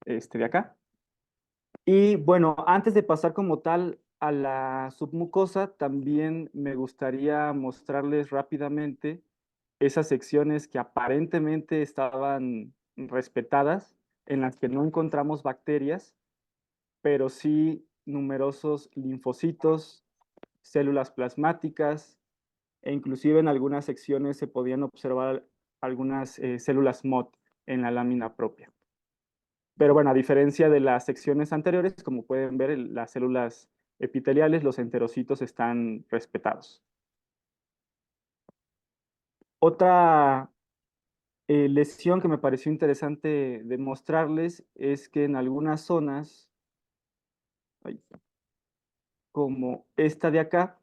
este de acá. Y bueno, antes de pasar como tal a la submucosa, también me gustaría mostrarles rápidamente esas secciones que aparentemente estaban respetadas, en las que no encontramos bacterias, pero sí numerosos linfocitos, células plasmáticas, e inclusive en algunas secciones se podían observar algunas células MOT en la lámina propia. Pero bueno, a diferencia de las secciones anteriores, como pueden ver, las células epiteliales, los enterocitos están respetados. Otra lesión que me pareció interesante demostrarles es que en algunas zonas, como esta de acá,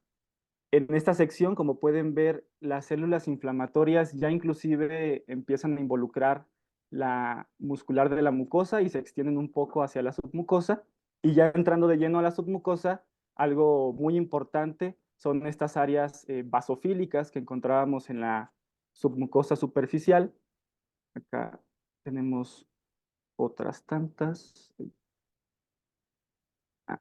en esta sección, como pueden ver, las células inflamatorias ya inclusive empiezan a involucrar la muscular de la mucosa y se extienden un poco hacia la submucosa. Y ya entrando de lleno a la submucosa, algo muy importante son estas áreas basofílicas que encontrábamos en la submucosa superficial. Acá tenemos otras tantas. Ah,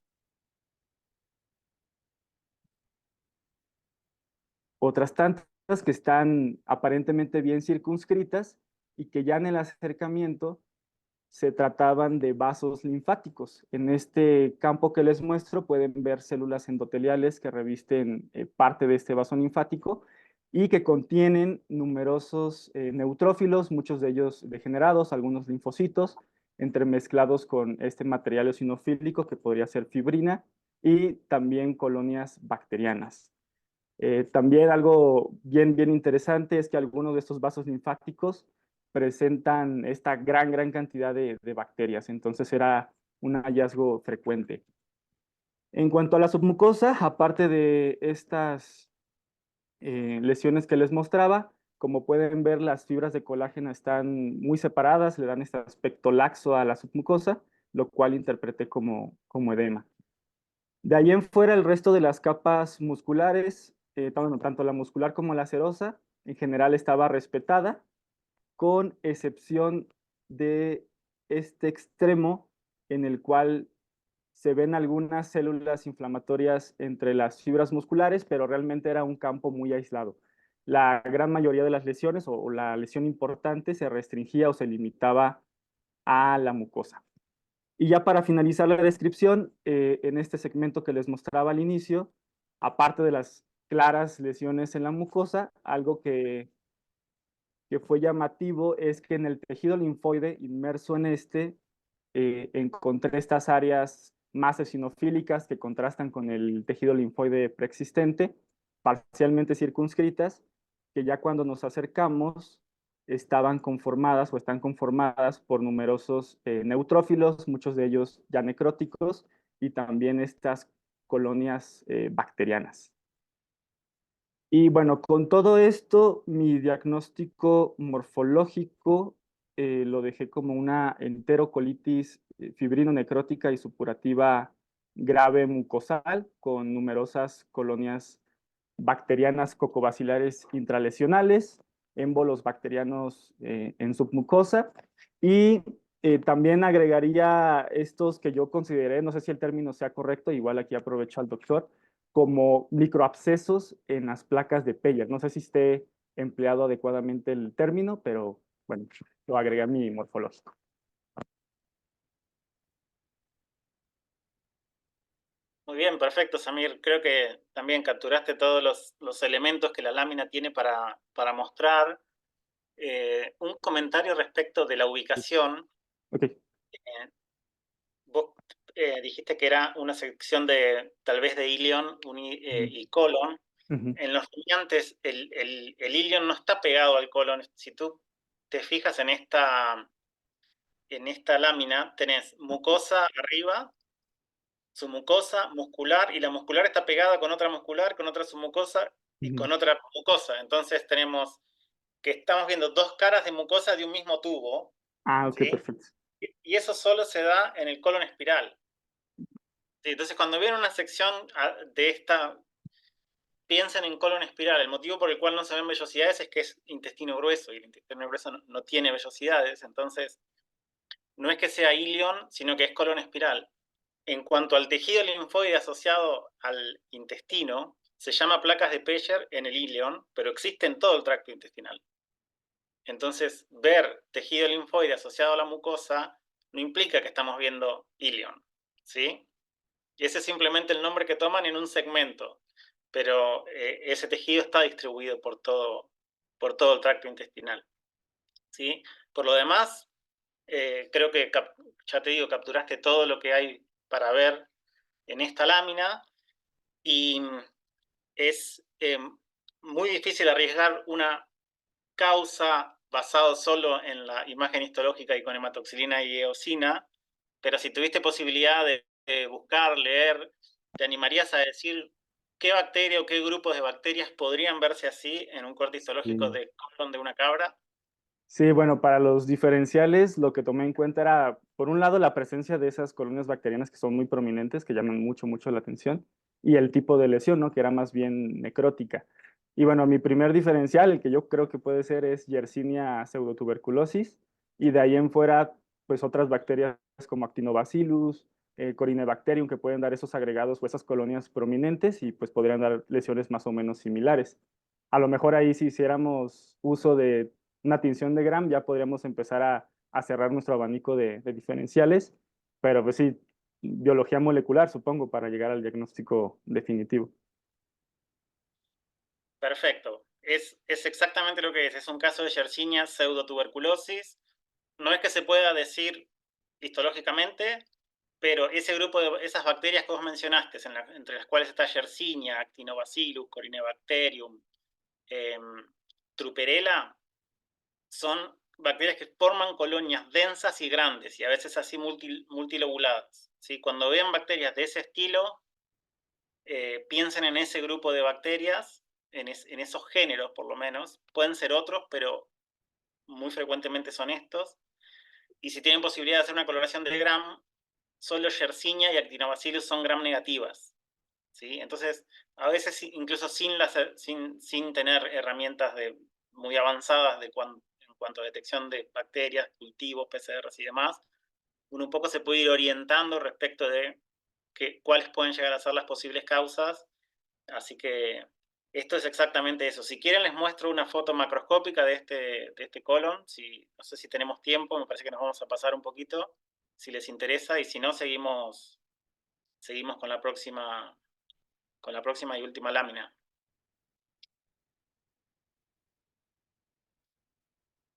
otras tantas que están aparentemente bien circunscritas y que ya en el acercamiento se trataban de vasos linfáticos. En este campo que les muestro pueden ver células endoteliales que revisten parte de este vaso linfático y que contienen numerosos neutrófilos, muchos de ellos degenerados, algunos linfocitos, entremezclados con este material eosinofílico que podría ser fibrina y también colonias bacterianas. También algo bien interesante es que algunos de estos vasos linfáticos presentan esta gran cantidad de bacterias, entonces era un hallazgo frecuente. En cuanto a la submucosa, aparte de estas lesiones que les mostraba, como pueden ver, las fibras de colágeno están muy separadas, le dan este aspecto laxo a la submucosa, lo cual interpreté como edema. De ahí en fuera, el resto de las capas musculares, tanto la muscular como la serosa, en general estaba respetada, con excepción de este extremo en el cual se ven algunas células inflamatorias entre las fibras musculares, pero realmente era un campo muy aislado. La gran mayoría de las lesiones o la lesión importante se restringía o se limitaba a la mucosa. Y ya para finalizar la descripción, en este segmento que les mostraba al inicio, aparte de las claras lesiones en la mucosa, algo que fue llamativo es que en el tejido linfoide inmerso en este, encontré estas áreas más eosinofílicas que contrastan con el tejido linfoide preexistente, parcialmente circunscritas, que ya cuando nos acercamos estaban conformadas o están conformadas por numerosos neutrófilos, muchos de ellos ya necróticos, y también estas colonias bacterianas. Y bueno, con todo esto, mi diagnóstico morfológico lo dejé como una enterocolitis fibrino-necrótica y supurativa grave mucosal con numerosas colonias bacterianas cocobacilares intralesionales, émbolos bacterianos en submucosa y también agregaría estos que yo consideré, no sé si el término sea correcto, igual aquí aprovecho al doctor, como microabscesos en las placas de Peyer. No sé si esté empleado adecuadamente el término, pero bueno, lo agregué a mi morfológico. Muy bien, perfecto, Samir. Creo que también capturaste todos los elementos que la lámina tiene para mostrar. Un comentario respecto de la ubicación. Okay. Vos dijiste que era una sección de tal vez de ilion y colon. En los rumiantes el ilion no está pegado al colon. Si tú te fijas en esta lámina, tenés mucosa arriba, submucosa, muscular, y la muscular está pegada con otra muscular, con otra submucosa y con otra mucosa. Entonces tenemos que estamos viendo dos caras de mucosa de un mismo tubo. Ah, ok, ¿sí? Perfecto. Y eso solo se da en el colon espiral. Sí, entonces cuando viene una sección de esta, piensen en colon espiral. El motivo por el cual no se ven vellosidades es que es intestino grueso, y el intestino grueso no tiene vellosidades. Entonces no es que sea ilion, sino que es colon espiral. En cuanto al tejido linfoide asociado al intestino, se llama placas de Peyer en el ilion, pero existe en todo el tracto intestinal. Entonces, ver tejido linfoide asociado a la mucosa no implica que estamos viendo ilion, ¿sí? Y ese es simplemente el nombre que toman en un segmento, pero ese tejido está distribuido por todo el tracto intestinal, ¿sí? Por lo demás, creo que, ya te digo, capturaste todo lo que hay para ver en esta lámina, y es muy difícil arriesgar una causa basado solo en la imagen histológica y con hematoxilina y eosina, pero si tuviste posibilidad de buscar, leer, ¿te animarías a decir qué bacteria o qué grupos de bacterias podrían verse así en un corte histológico de colon de una cabra? Sí, bueno, para los diferenciales lo que tomé en cuenta era, por un lado, la presencia de esas colonias bacterianas que son muy prominentes, que llaman mucho la atención, y el tipo de lesión, ¿no? Que era más bien necrótica. Y bueno, mi primer diferencial, el que yo creo que puede ser, es Yersinia pseudotuberculosis, y de ahí en fuera, pues otras bacterias como Actinobacillus, Corynebacterium, que pueden dar esos agregados o esas colonias prominentes y pues podrían dar lesiones más o menos similares. A lo mejor ahí si hiciéramos uso de una tinción de Gram, ya podríamos empezar a cerrar nuestro abanico de diferenciales, pero pues sí, biología molecular, supongo, para llegar al diagnóstico definitivo. Perfecto. Es exactamente lo que es un caso de Yersinia pseudotuberculosis. No es que se pueda decir histológicamente, pero ese grupo de esas bacterias que vos mencionaste, entre las cuales está Yersinia, Actinobacillus, Corynebacterium, Truperella, son bacterias que forman colonias densas y grandes y a veces así multilobuladas. ¿Sí? Cuando vean bacterias de ese estilo, piensen en ese grupo de bacterias, en esos géneros por lo menos. Pueden ser otros, pero muy frecuentemente son estos. Y si tienen posibilidad de hacer una coloración de Gram, solo Yersinia y Actinobacillus son Gram negativas. ¿Sí? Entonces, a veces incluso sin tener herramientas muy avanzadas en cuanto a detección de bacterias, cultivos, PCRs y demás, uno un poco se puede ir orientando respecto de cuáles pueden llegar a ser las posibles causas. Así que esto es exactamente eso. Si quieren les muestro una foto macroscópica de este colon. No sé si tenemos tiempo, me parece que nos vamos a pasar un poquito, si les interesa, y si no, seguimos con la próxima y última lámina.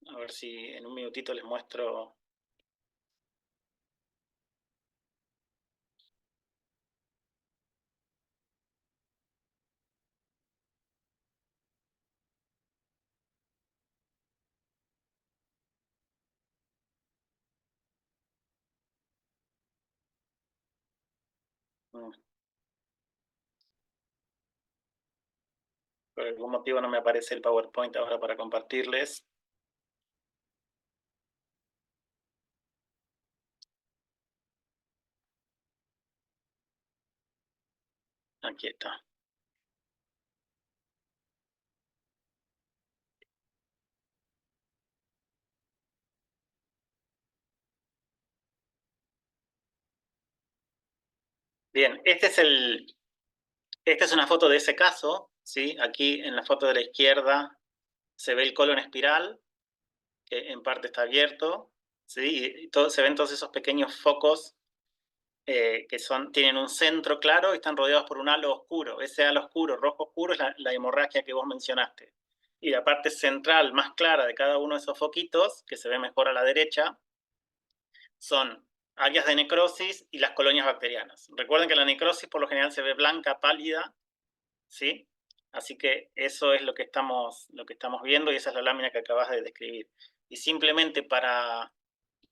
A ver si en un minutito les muestro. Por algún motivo no me aparece el PowerPoint ahora para compartirles. Aquí está. Bien, esta es una foto de ese caso, ¿sí? Aquí en la foto de la izquierda se ve el colon espiral, que en parte está abierto, ¿sí? Y se ven todos esos pequeños focos que tienen un centro claro y están rodeados por un halo oscuro. Ese halo oscuro, rojo oscuro, es la hemorragia que vos mencionaste. Y la parte central más clara de cada uno de esos foquitos, que se ve mejor a la derecha, son áreas de necrosis y las colonias bacterianas. Recuerden que la necrosis por lo general se ve blanca, pálida, ¿sí? Así que eso es lo que estamos viendo y esa es la lámina que acabas de describir. Y simplemente para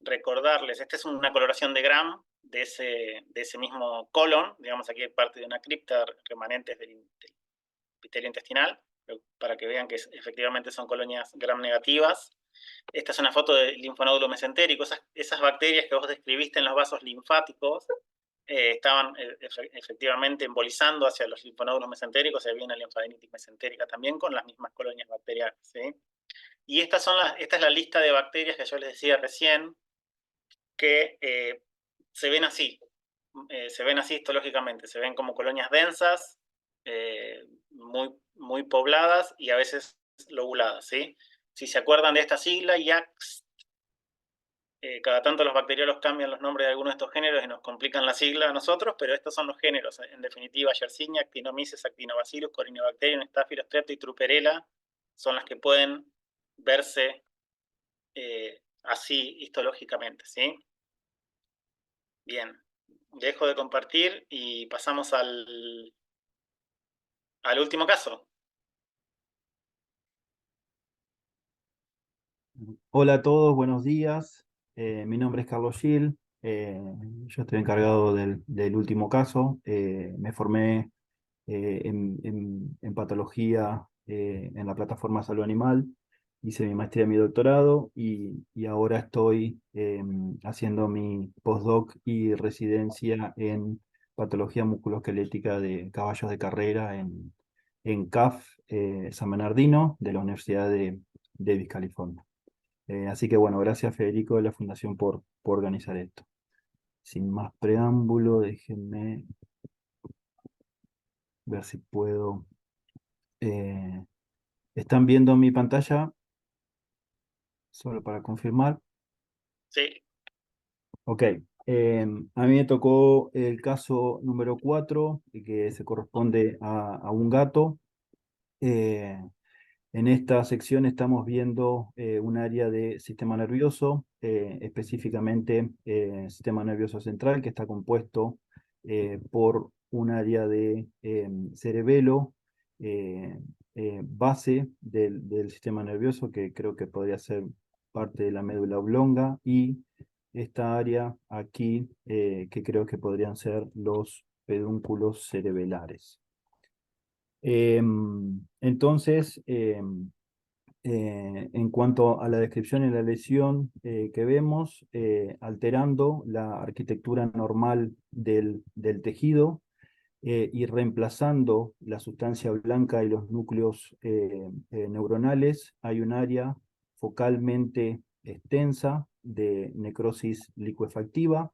recordarles, esta es una coloración de Gram de ese mismo colon, digamos aquí hay parte de una cripta, remanentes del epitelio intestinal, para que vean que efectivamente son colonias Gram negativas. Esta es una foto del linfonódulo mesentérico. Esas bacterias que vos describiste en los vasos linfáticos estaban efectivamente embolizando hacia los linfonódulos mesentéricos, y había una linfadenitis mesentérica también con las mismas colonias bacterianas, ¿sí? Y esta es la lista de bacterias que yo les decía recién, que se ven así histológicamente, se ven como colonias densas, muy pobladas y a veces lobuladas, ¿sí? Si se acuerdan de esta sigla, YACS, cada tanto los bacteriólogos cambian los nombres de algunos de estos géneros y nos complican la sigla a nosotros, pero estos son los géneros, en definitiva, Yersinia, Actinomyces, Actinobacillus, Corynebacterium, Staphylos, Streptococcus y Truperella son las que pueden verse así histológicamente, ¿sí? Bien, dejo de compartir y pasamos al último caso. Hola a todos, buenos días. Mi nombre es Carlos Gil. Yo estoy encargado del último caso. Me formé en patología en la plataforma Salud Animal. Hice mi maestría y mi doctorado y ahora estoy haciendo mi postdoc y residencia en patología musculoesquelética de caballos de carrera en CAF San Bernardino de la Universidad de Davis, California. Así que bueno, gracias Federico de la Fundación por organizar esto. Sin más preámbulo, déjenme ver si puedo ¿Están viendo mi pantalla? Solo para confirmar. Sí, Ok. A mí me tocó el caso número 4, que se corresponde a un gato. Eh, En esta sección estamos viendo un área de sistema nervioso, específicamente sistema nervioso central, que está compuesto por un área de cerebelo, eh, base del sistema nervioso, que creo que podría ser parte de la médula oblonga, y esta área aquí, que creo que podrían ser los pedúnculos cerebelares. Entonces, en cuanto a la descripción y la lesión que vemos, alterando la arquitectura normal del tejido y reemplazando la sustancia blanca y los núcleos neuronales, hay un área focalmente extensa de necrosis licuefactiva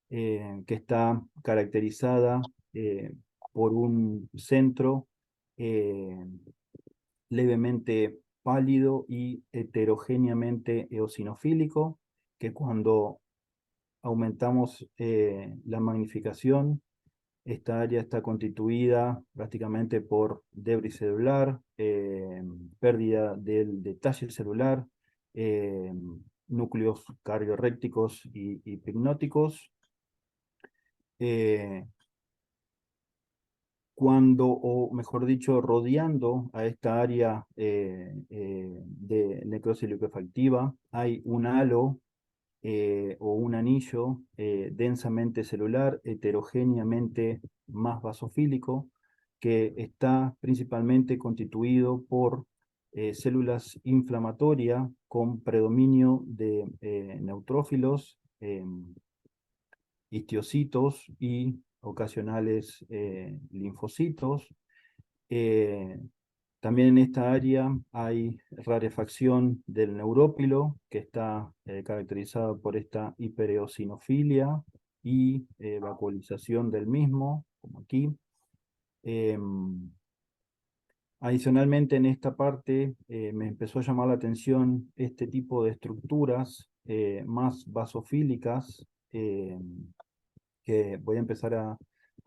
que está caracterizada por un centro eh, levemente pálido y heterogéneamente eosinofílico, que cuando aumentamos la magnificación, esta área está constituida prácticamente por debris celular, pérdida del detalle celular, eh, núcleos cardiorrécticos y hipnóticos. Cuando, o mejor dicho, rodeando a esta área de necrosis liquefactiva, hay un halo o un anillo densamente celular, heterogéneamente más basofílico, que está principalmente constituido por células inflamatorias con predominio de neutrófilos, histiocitos y ocasionales linfocitos. Eh, También en esta área hay rarefacción del neurópilo, que está caracterizado por esta hipereosinofilia y vacuolización del mismo, como aquí. Adicionalmente, en esta parte me empezó a llamar la atención este tipo de estructuras más basofílicas, que voy a empezar a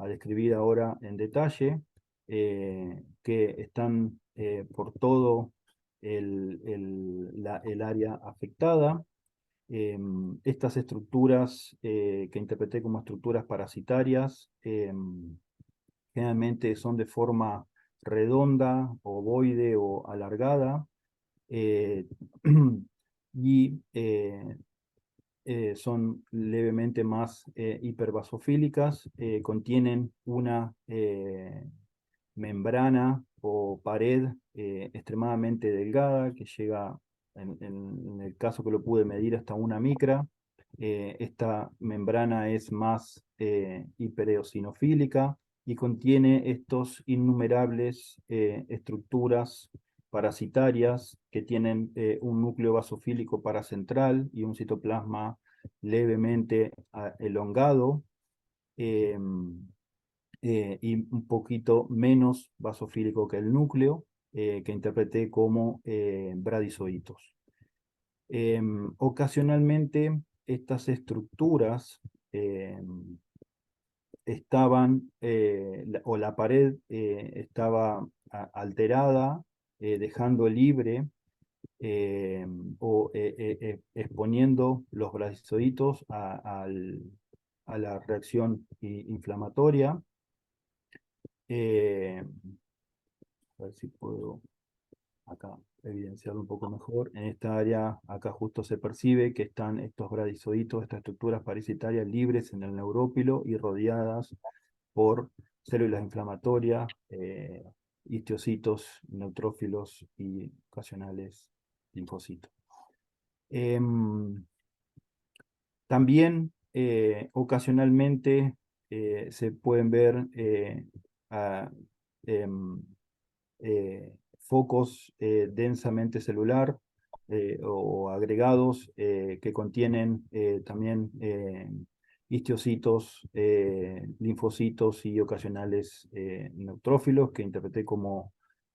describir ahora en detalle, que están por todo el área afectada. Estas estructuras que interpreté como estructuras parasitarias generalmente son de forma redonda, ovoide o alargada, eh, y son levemente más hiperbasofílicas, contienen una membrana o pared extremadamente delgada que llega, en el caso que lo pude medir, hasta 1 micra. Esta membrana es más hipereosinofílica y contiene estos innumerables estructuras parasitarias que tienen un núcleo basofílico paracentral y un citoplasma levemente elongado, eh, y un poquito menos basofílico que el núcleo, que interpreté como bradizoitos. Ocasionalmente estas estructuras estaban, o la pared estaba alterada, dejando libre o exponiendo los bradizoitos a la reacción inflamatoria. A ver si puedo acá evidenciarlo un poco mejor. En esta área, acá justo se percibe que están estos bradizoitos, estas estructuras parasitarias libres en el neurópilo y rodeadas por células inflamatorias, histiocitos, neutrófilos y ocasionales linfocitos. También ocasionalmente se pueden ver em, focos densamente celular o agregados que contienen también histiocitos, linfocitos y ocasionales neutrófilos, que interpreté como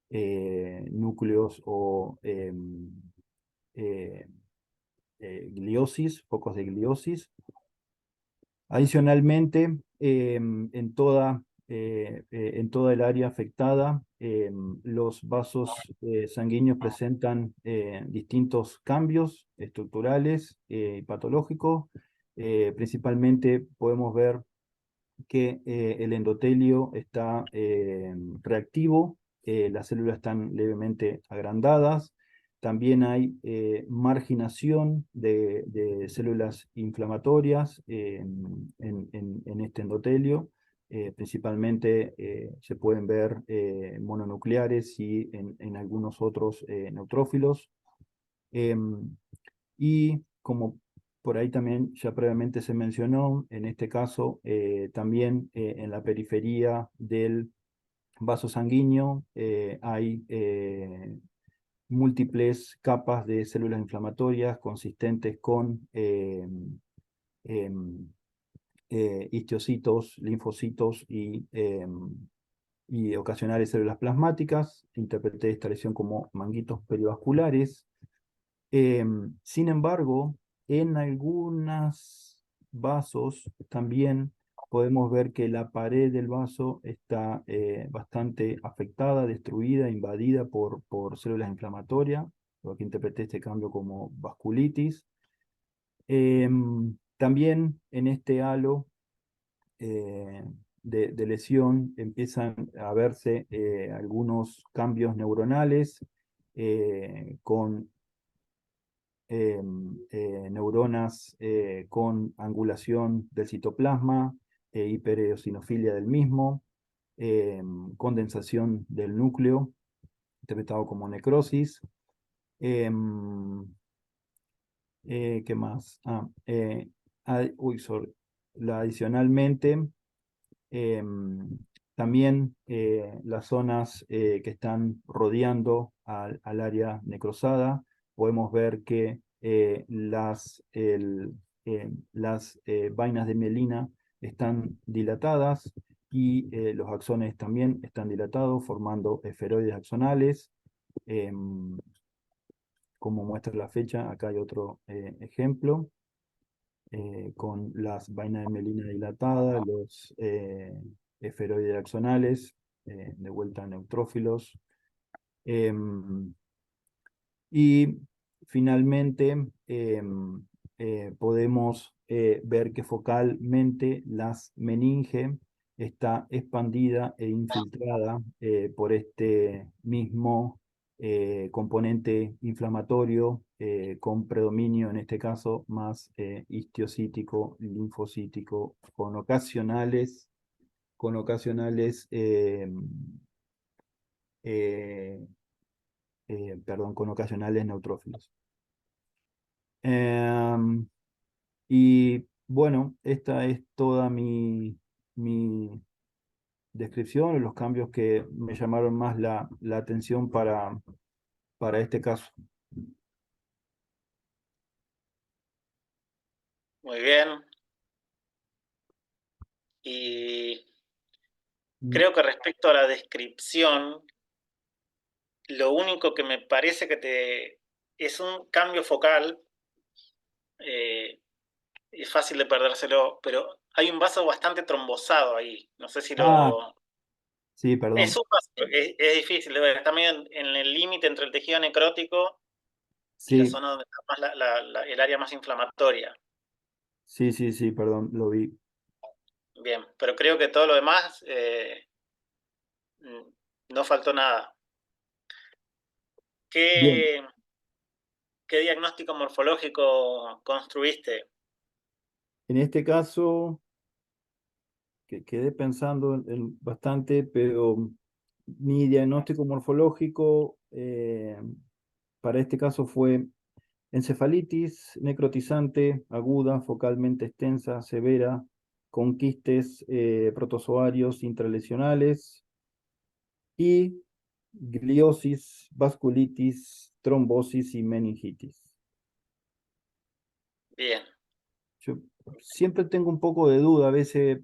núcleos o gliosis, focos de gliosis. Adicionalmente, en toda el área afectada, los vasos sanguíneos presentan distintos cambios estructurales y patológicos. Principalmente podemos ver que el endotelio está reactivo, las células están levemente agrandadas. También hay marginación de células inflamatorias en este endotelio. Principalmente se pueden ver mononucleares y en algunos otros neutrófilos. Y como por ahí también ya previamente se mencionó, en este caso también en la periferia del vaso sanguíneo hay múltiples capas de células inflamatorias consistentes con histiocitos, linfocitos y ocasionales células plasmáticas. Interpreté esta lesión como manguitos perivasculares. Sin embargo, en algunos vasos también podemos ver que la pared del vaso está bastante afectada, destruida, invadida por células inflamatorias. Lo que interpreté este cambio como vasculitis. También en este halo de lesión empiezan a verse algunos cambios neuronales con neuronas con angulación del citoplasma, hipereosinofilia del mismo, condensación del núcleo, interpretado como necrosis. ¿Qué más? Adicionalmente, también las zonas que están rodeando al área necrosada, podemos ver que las vainas de mielina están dilatadas y los axones también están dilatados, formando esferoides axonales. Como muestra la fecha, acá hay otro ejemplo con las vainas de mielina dilatadas, los esferoides axonales, de vuelta a neutrófilos. Y finalmente podemos ver que focalmente las meninge está expandida e infiltrada por este mismo componente inflamatorio con predominio en este caso más histiocítico, linfocítico, con ocasionales con ocasionales neutrófilos. Y bueno, esta es toda mi descripción, los cambios que me llamaron más la atención para este caso. Muy bien. Y creo que respecto a la descripción, lo único que me parece que es un cambio focal, es fácil de perdérselo, pero hay un vaso bastante trombosado ahí. No sé si lo... Sí, perdón. Es un vaso, es difícil de ver. Está medio en el límite entre el tejido necrótico y la Sí, zona donde está más el área más inflamatoria. sí, perdón, lo vi. Bien, pero creo que todo lo demás no faltó nada. Bien, ¿Qué diagnóstico morfológico construiste? en este caso que quedé pensando bastante, pero mi diagnóstico morfológico para este caso fue encefalitis necrotizante aguda, focalmente extensa, severa, con quistes protozoarios intralesionales y gliosis, vasculitis, trombosis y meningitis. Bien. Yo siempre tengo un poco de duda a veces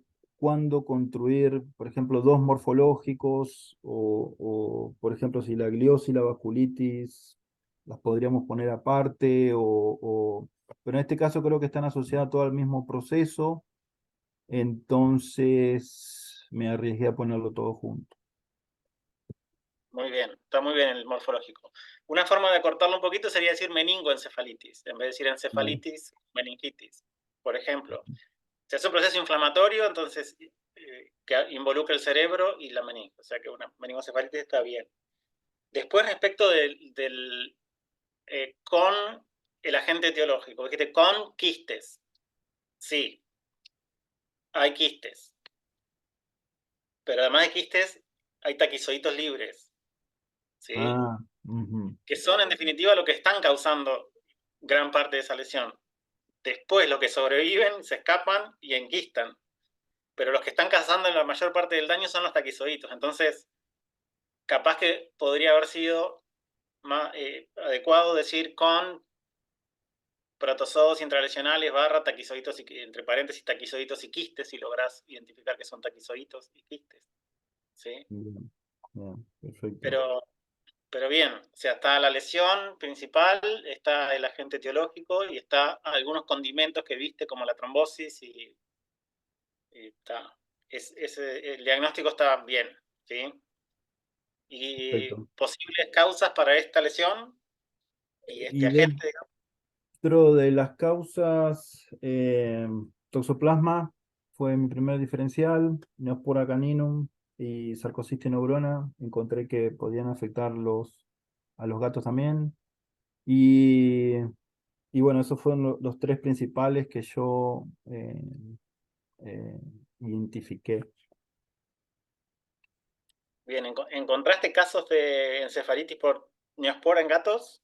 cuándo construir, por ejemplo, dos morfológicos por ejemplo, si la gliosis y la vasculitis las podríamos poner aparte pero en este caso creo que están asociadas todo al mismo proceso, entonces me arriesgué a ponerlo todo junto. Muy bien, está muy bien el morfológico. Una forma de acortarlo un poquito sería decir meningoencefalitis, en vez de decir encefalitis, meningitis. Por ejemplo, si es un proceso inflamatorio, entonces que involucra el cerebro y la meningo. O sea que una meningoencefalitis está bien. Después, respecto con el agente etiológico, dijiste con quistes. Sí, hay quistes. Pero además de quistes, hay taquizoitos libres. ¿Sí? Que son en definitiva lo que están causando gran parte de esa lesión. Después los que sobreviven se escapan y enquistan, pero los que están causando la mayor parte del daño son los taquizoitos. Entonces, capaz que podría haber sido más adecuado decir con protozoos intralesionales / taquizoitos, entre paréntesis, taquizoitos y quistes, si lográs identificar que son taquizoitos y quistes. ¿Sí? Bien, perfecto. Pero bien, o sea, está la lesión principal, está el agente etiológico y está algunos condimentos que viste como la trombosis y está. El diagnóstico está bien, ¿sí? Y Perfecto. posibles causas para esta lesión y este agente, digamos. Dentro de las causas, toxoplasma fue mi primer diferencial, Neospora caninum y Sarcocistis neurona. Encontré que podían afectar a los gatos también. Y bueno, esos fueron los tres principales que yo identifiqué. Bien, ¿encontraste casos de encefalitis por neospora en gatos?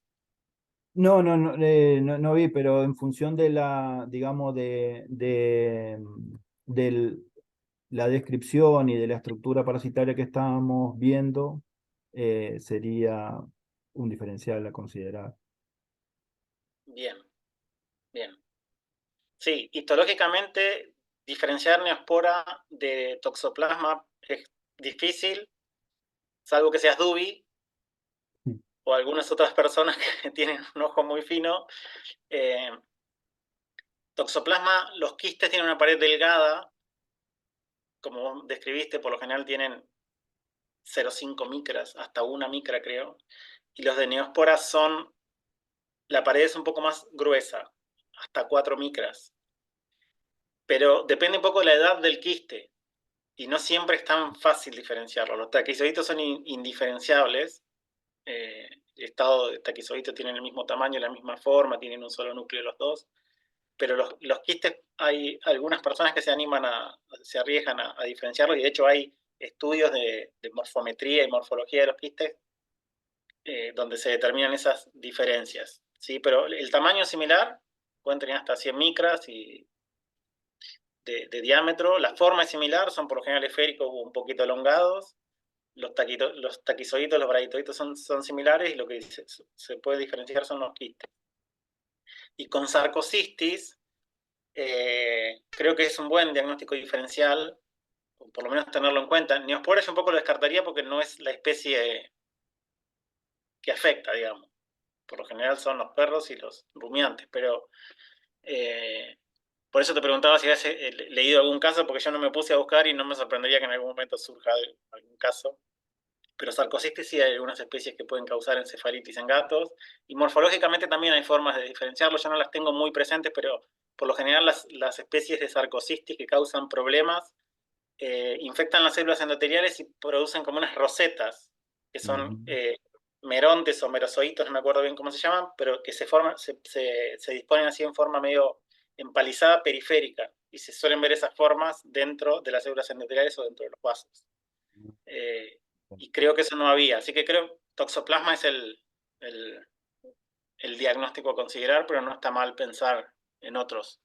No, no vi, pero en función de digamos, la descripción y de la estructura parasitaria que estábamos viendo, sería un diferencial a considerar. Bien, bien. Sí, histológicamente diferenciar neospora de toxoplasma es difícil, salvo que seas Dubi o algunas otras personas que tienen un ojo muy fino. Toxoplasma, los quistes tienen una pared delgada, como describiste, por lo general tienen 0,5 micras, hasta 1 micra creo, y los de neospora la pared es un poco más gruesa, hasta 4 micras. Pero depende un poco de la edad del quiste, y no siempre es tan fácil diferenciarlo. Los taquizoitos son indiferenciables. El estado de taquizoito tienen el mismo tamaño, la misma forma, tienen un solo núcleo los dos. Pero los quistes, hay algunas personas que se arriesgan a diferenciarlos, y de hecho hay estudios de morfometría y morfología de los quistes donde se determinan esas diferencias. ¿Sí? Pero el tamaño es similar, pueden tener hasta 100 micras de diámetro. La forma es similar, son por lo general esféricos o un poquito elongados. Los taquizoitos, los braquitoitos son similares, y lo que se puede diferenciar son los quistes. Y con sarcocistis, creo que es un buen diagnóstico diferencial, por lo menos tenerlo en cuenta. Neospora yo un poco lo descartaría porque no es la especie que afecta, digamos. Por lo general son los perros y los rumiantes, pero por eso te preguntaba si habías leído algún caso, porque yo no me puse a buscar y no me sorprendería que en algún momento surja algún caso. Pero sarcocistis sí hay algunas especies que pueden causar encefalitis en gatos, y morfológicamente también hay formas de diferenciarlo. Yo no las tengo muy presentes, pero por lo general las especies de sarcocistis que causan problemas infectan las células endoteliales y producen como unas rosetas, que son merontes o merozoitos, no me acuerdo bien cómo se llaman, pero que se disponen así en forma medio empalizada periférica, y se suelen ver esas formas dentro de las células endoteliales o dentro de los vasos. Y creo que eso no había, así que creo que toxoplasma es el diagnóstico a considerar, pero no está mal pensar en otros.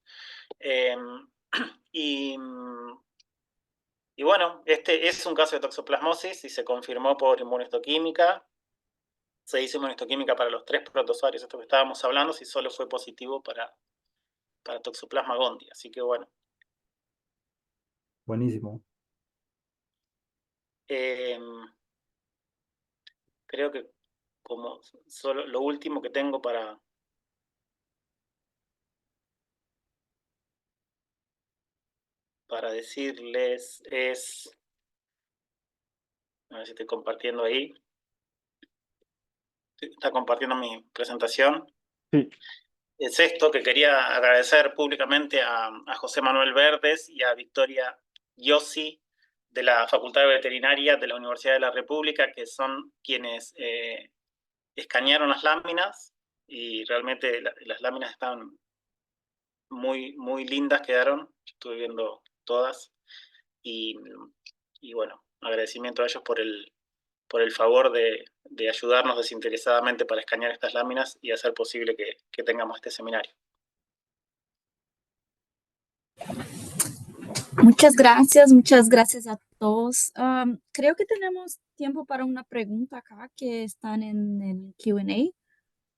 Y bueno, este es un caso de toxoplasmosis y se confirmó por inmunohistoquímica. Se hizo inmunohistoquímica para los 3 protozoarios, esto que estábamos hablando, si solo fue positivo para Toxoplasma gondii. Así que bueno. Buenísimo. Creo que como solo lo último que tengo para decirles es, a ver si estoy compartiendo ahí. ¿Está compartiendo mi presentación? Sí. Es esto, que quería agradecer públicamente a José Manuel Verdes y a Victoria Yossi de la Facultad de Veterinaria de la Universidad de la República, que son quienes escanearon las láminas, y realmente las láminas están muy, muy lindas, quedaron. Estuve viendo todas y bueno, agradecimiento a ellos por el favor de ayudarnos desinteresadamente para escanear estas láminas y hacer posible que tengamos este seminario. muchas gracias a todos. Creo que tenemos tiempo para una pregunta acá que están en el Q&A.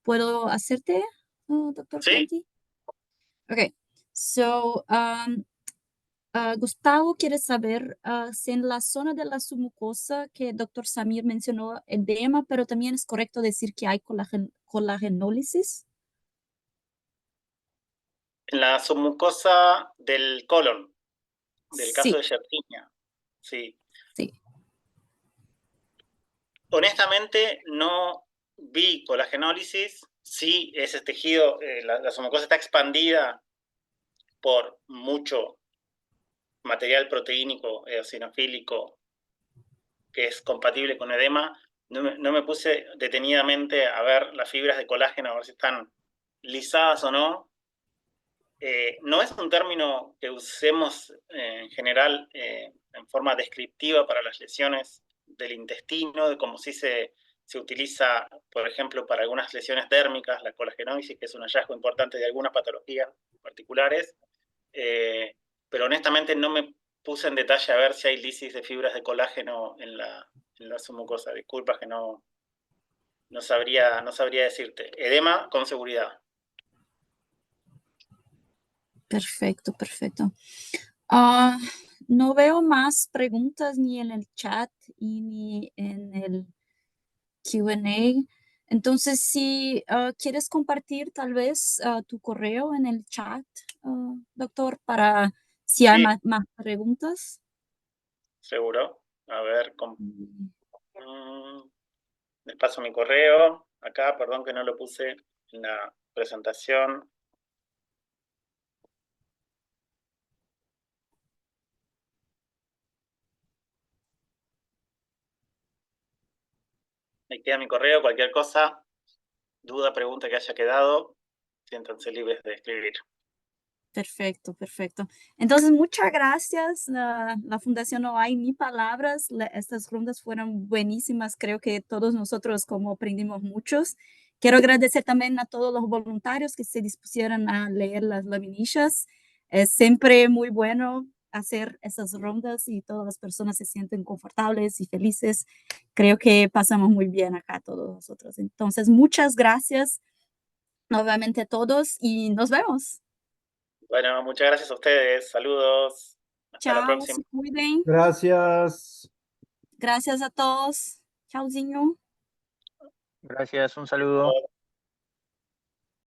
¿Puedo hacerte, doctor Sí. Flenti? Okay, so Gustavo quiere saber si en la zona de la submucosa que doctor Samir mencionó edema, pero también es correcto decir que hay colagenólisis. En la submucosa del colon, del caso Sí, de Yersinia. Sí. sí. Honestamente, no vi colagenólisis. Sí, ese tejido, la submucosa está expandida por mucho material proteínico eosinofílico que es compatible con edema. No me puse detenidamente a ver las fibras de colágeno, a ver si están lisadas o no. No es un término que usemos en general en forma descriptiva para las lesiones del intestino, como si se utiliza, por ejemplo, para algunas lesiones dérmicas, la colagenólisis, que es un hallazgo importante de algunas patologías particulares. Pero honestamente no me puse en detalle a ver si hay lisis de fibras de colágeno en la submucosa. Disculpa que no sabría decirte. Edema con seguridad. Perfecto, perfecto. No veo más preguntas ni en el chat y ni en el Q&A. Entonces, si quieres compartir tal vez tu correo en el chat, doctor, para si hay Sí. más preguntas. Seguro. A ver, les paso mi correo. Acá, perdón que no lo puse en la presentación. Ahí queda mi correo. Cualquier cosa, duda, pregunta que haya quedado, siéntanse libres de escribir. Perfecto, perfecto. Entonces, muchas gracias. La Fundación No Hay Ni Palabras. Estas rondas fueron buenísimas. Creo que todos nosotros como aprendimos muchos. Quiero agradecer también a todos los voluntarios que se dispusieron a leer las laminillas. Es siempre muy bueno hacer esas rondas y todas las personas se sienten confortables y felices. Creo que pasamos muy bien acá todos nosotros. Entonces, muchas gracias nuevamente a todos y nos vemos. Bueno, muchas gracias a ustedes. Saludos. Hasta la Chao, próxima. se cuiden. Gracias. Gracias a todos. Chauzinho. Gracias, un saludo.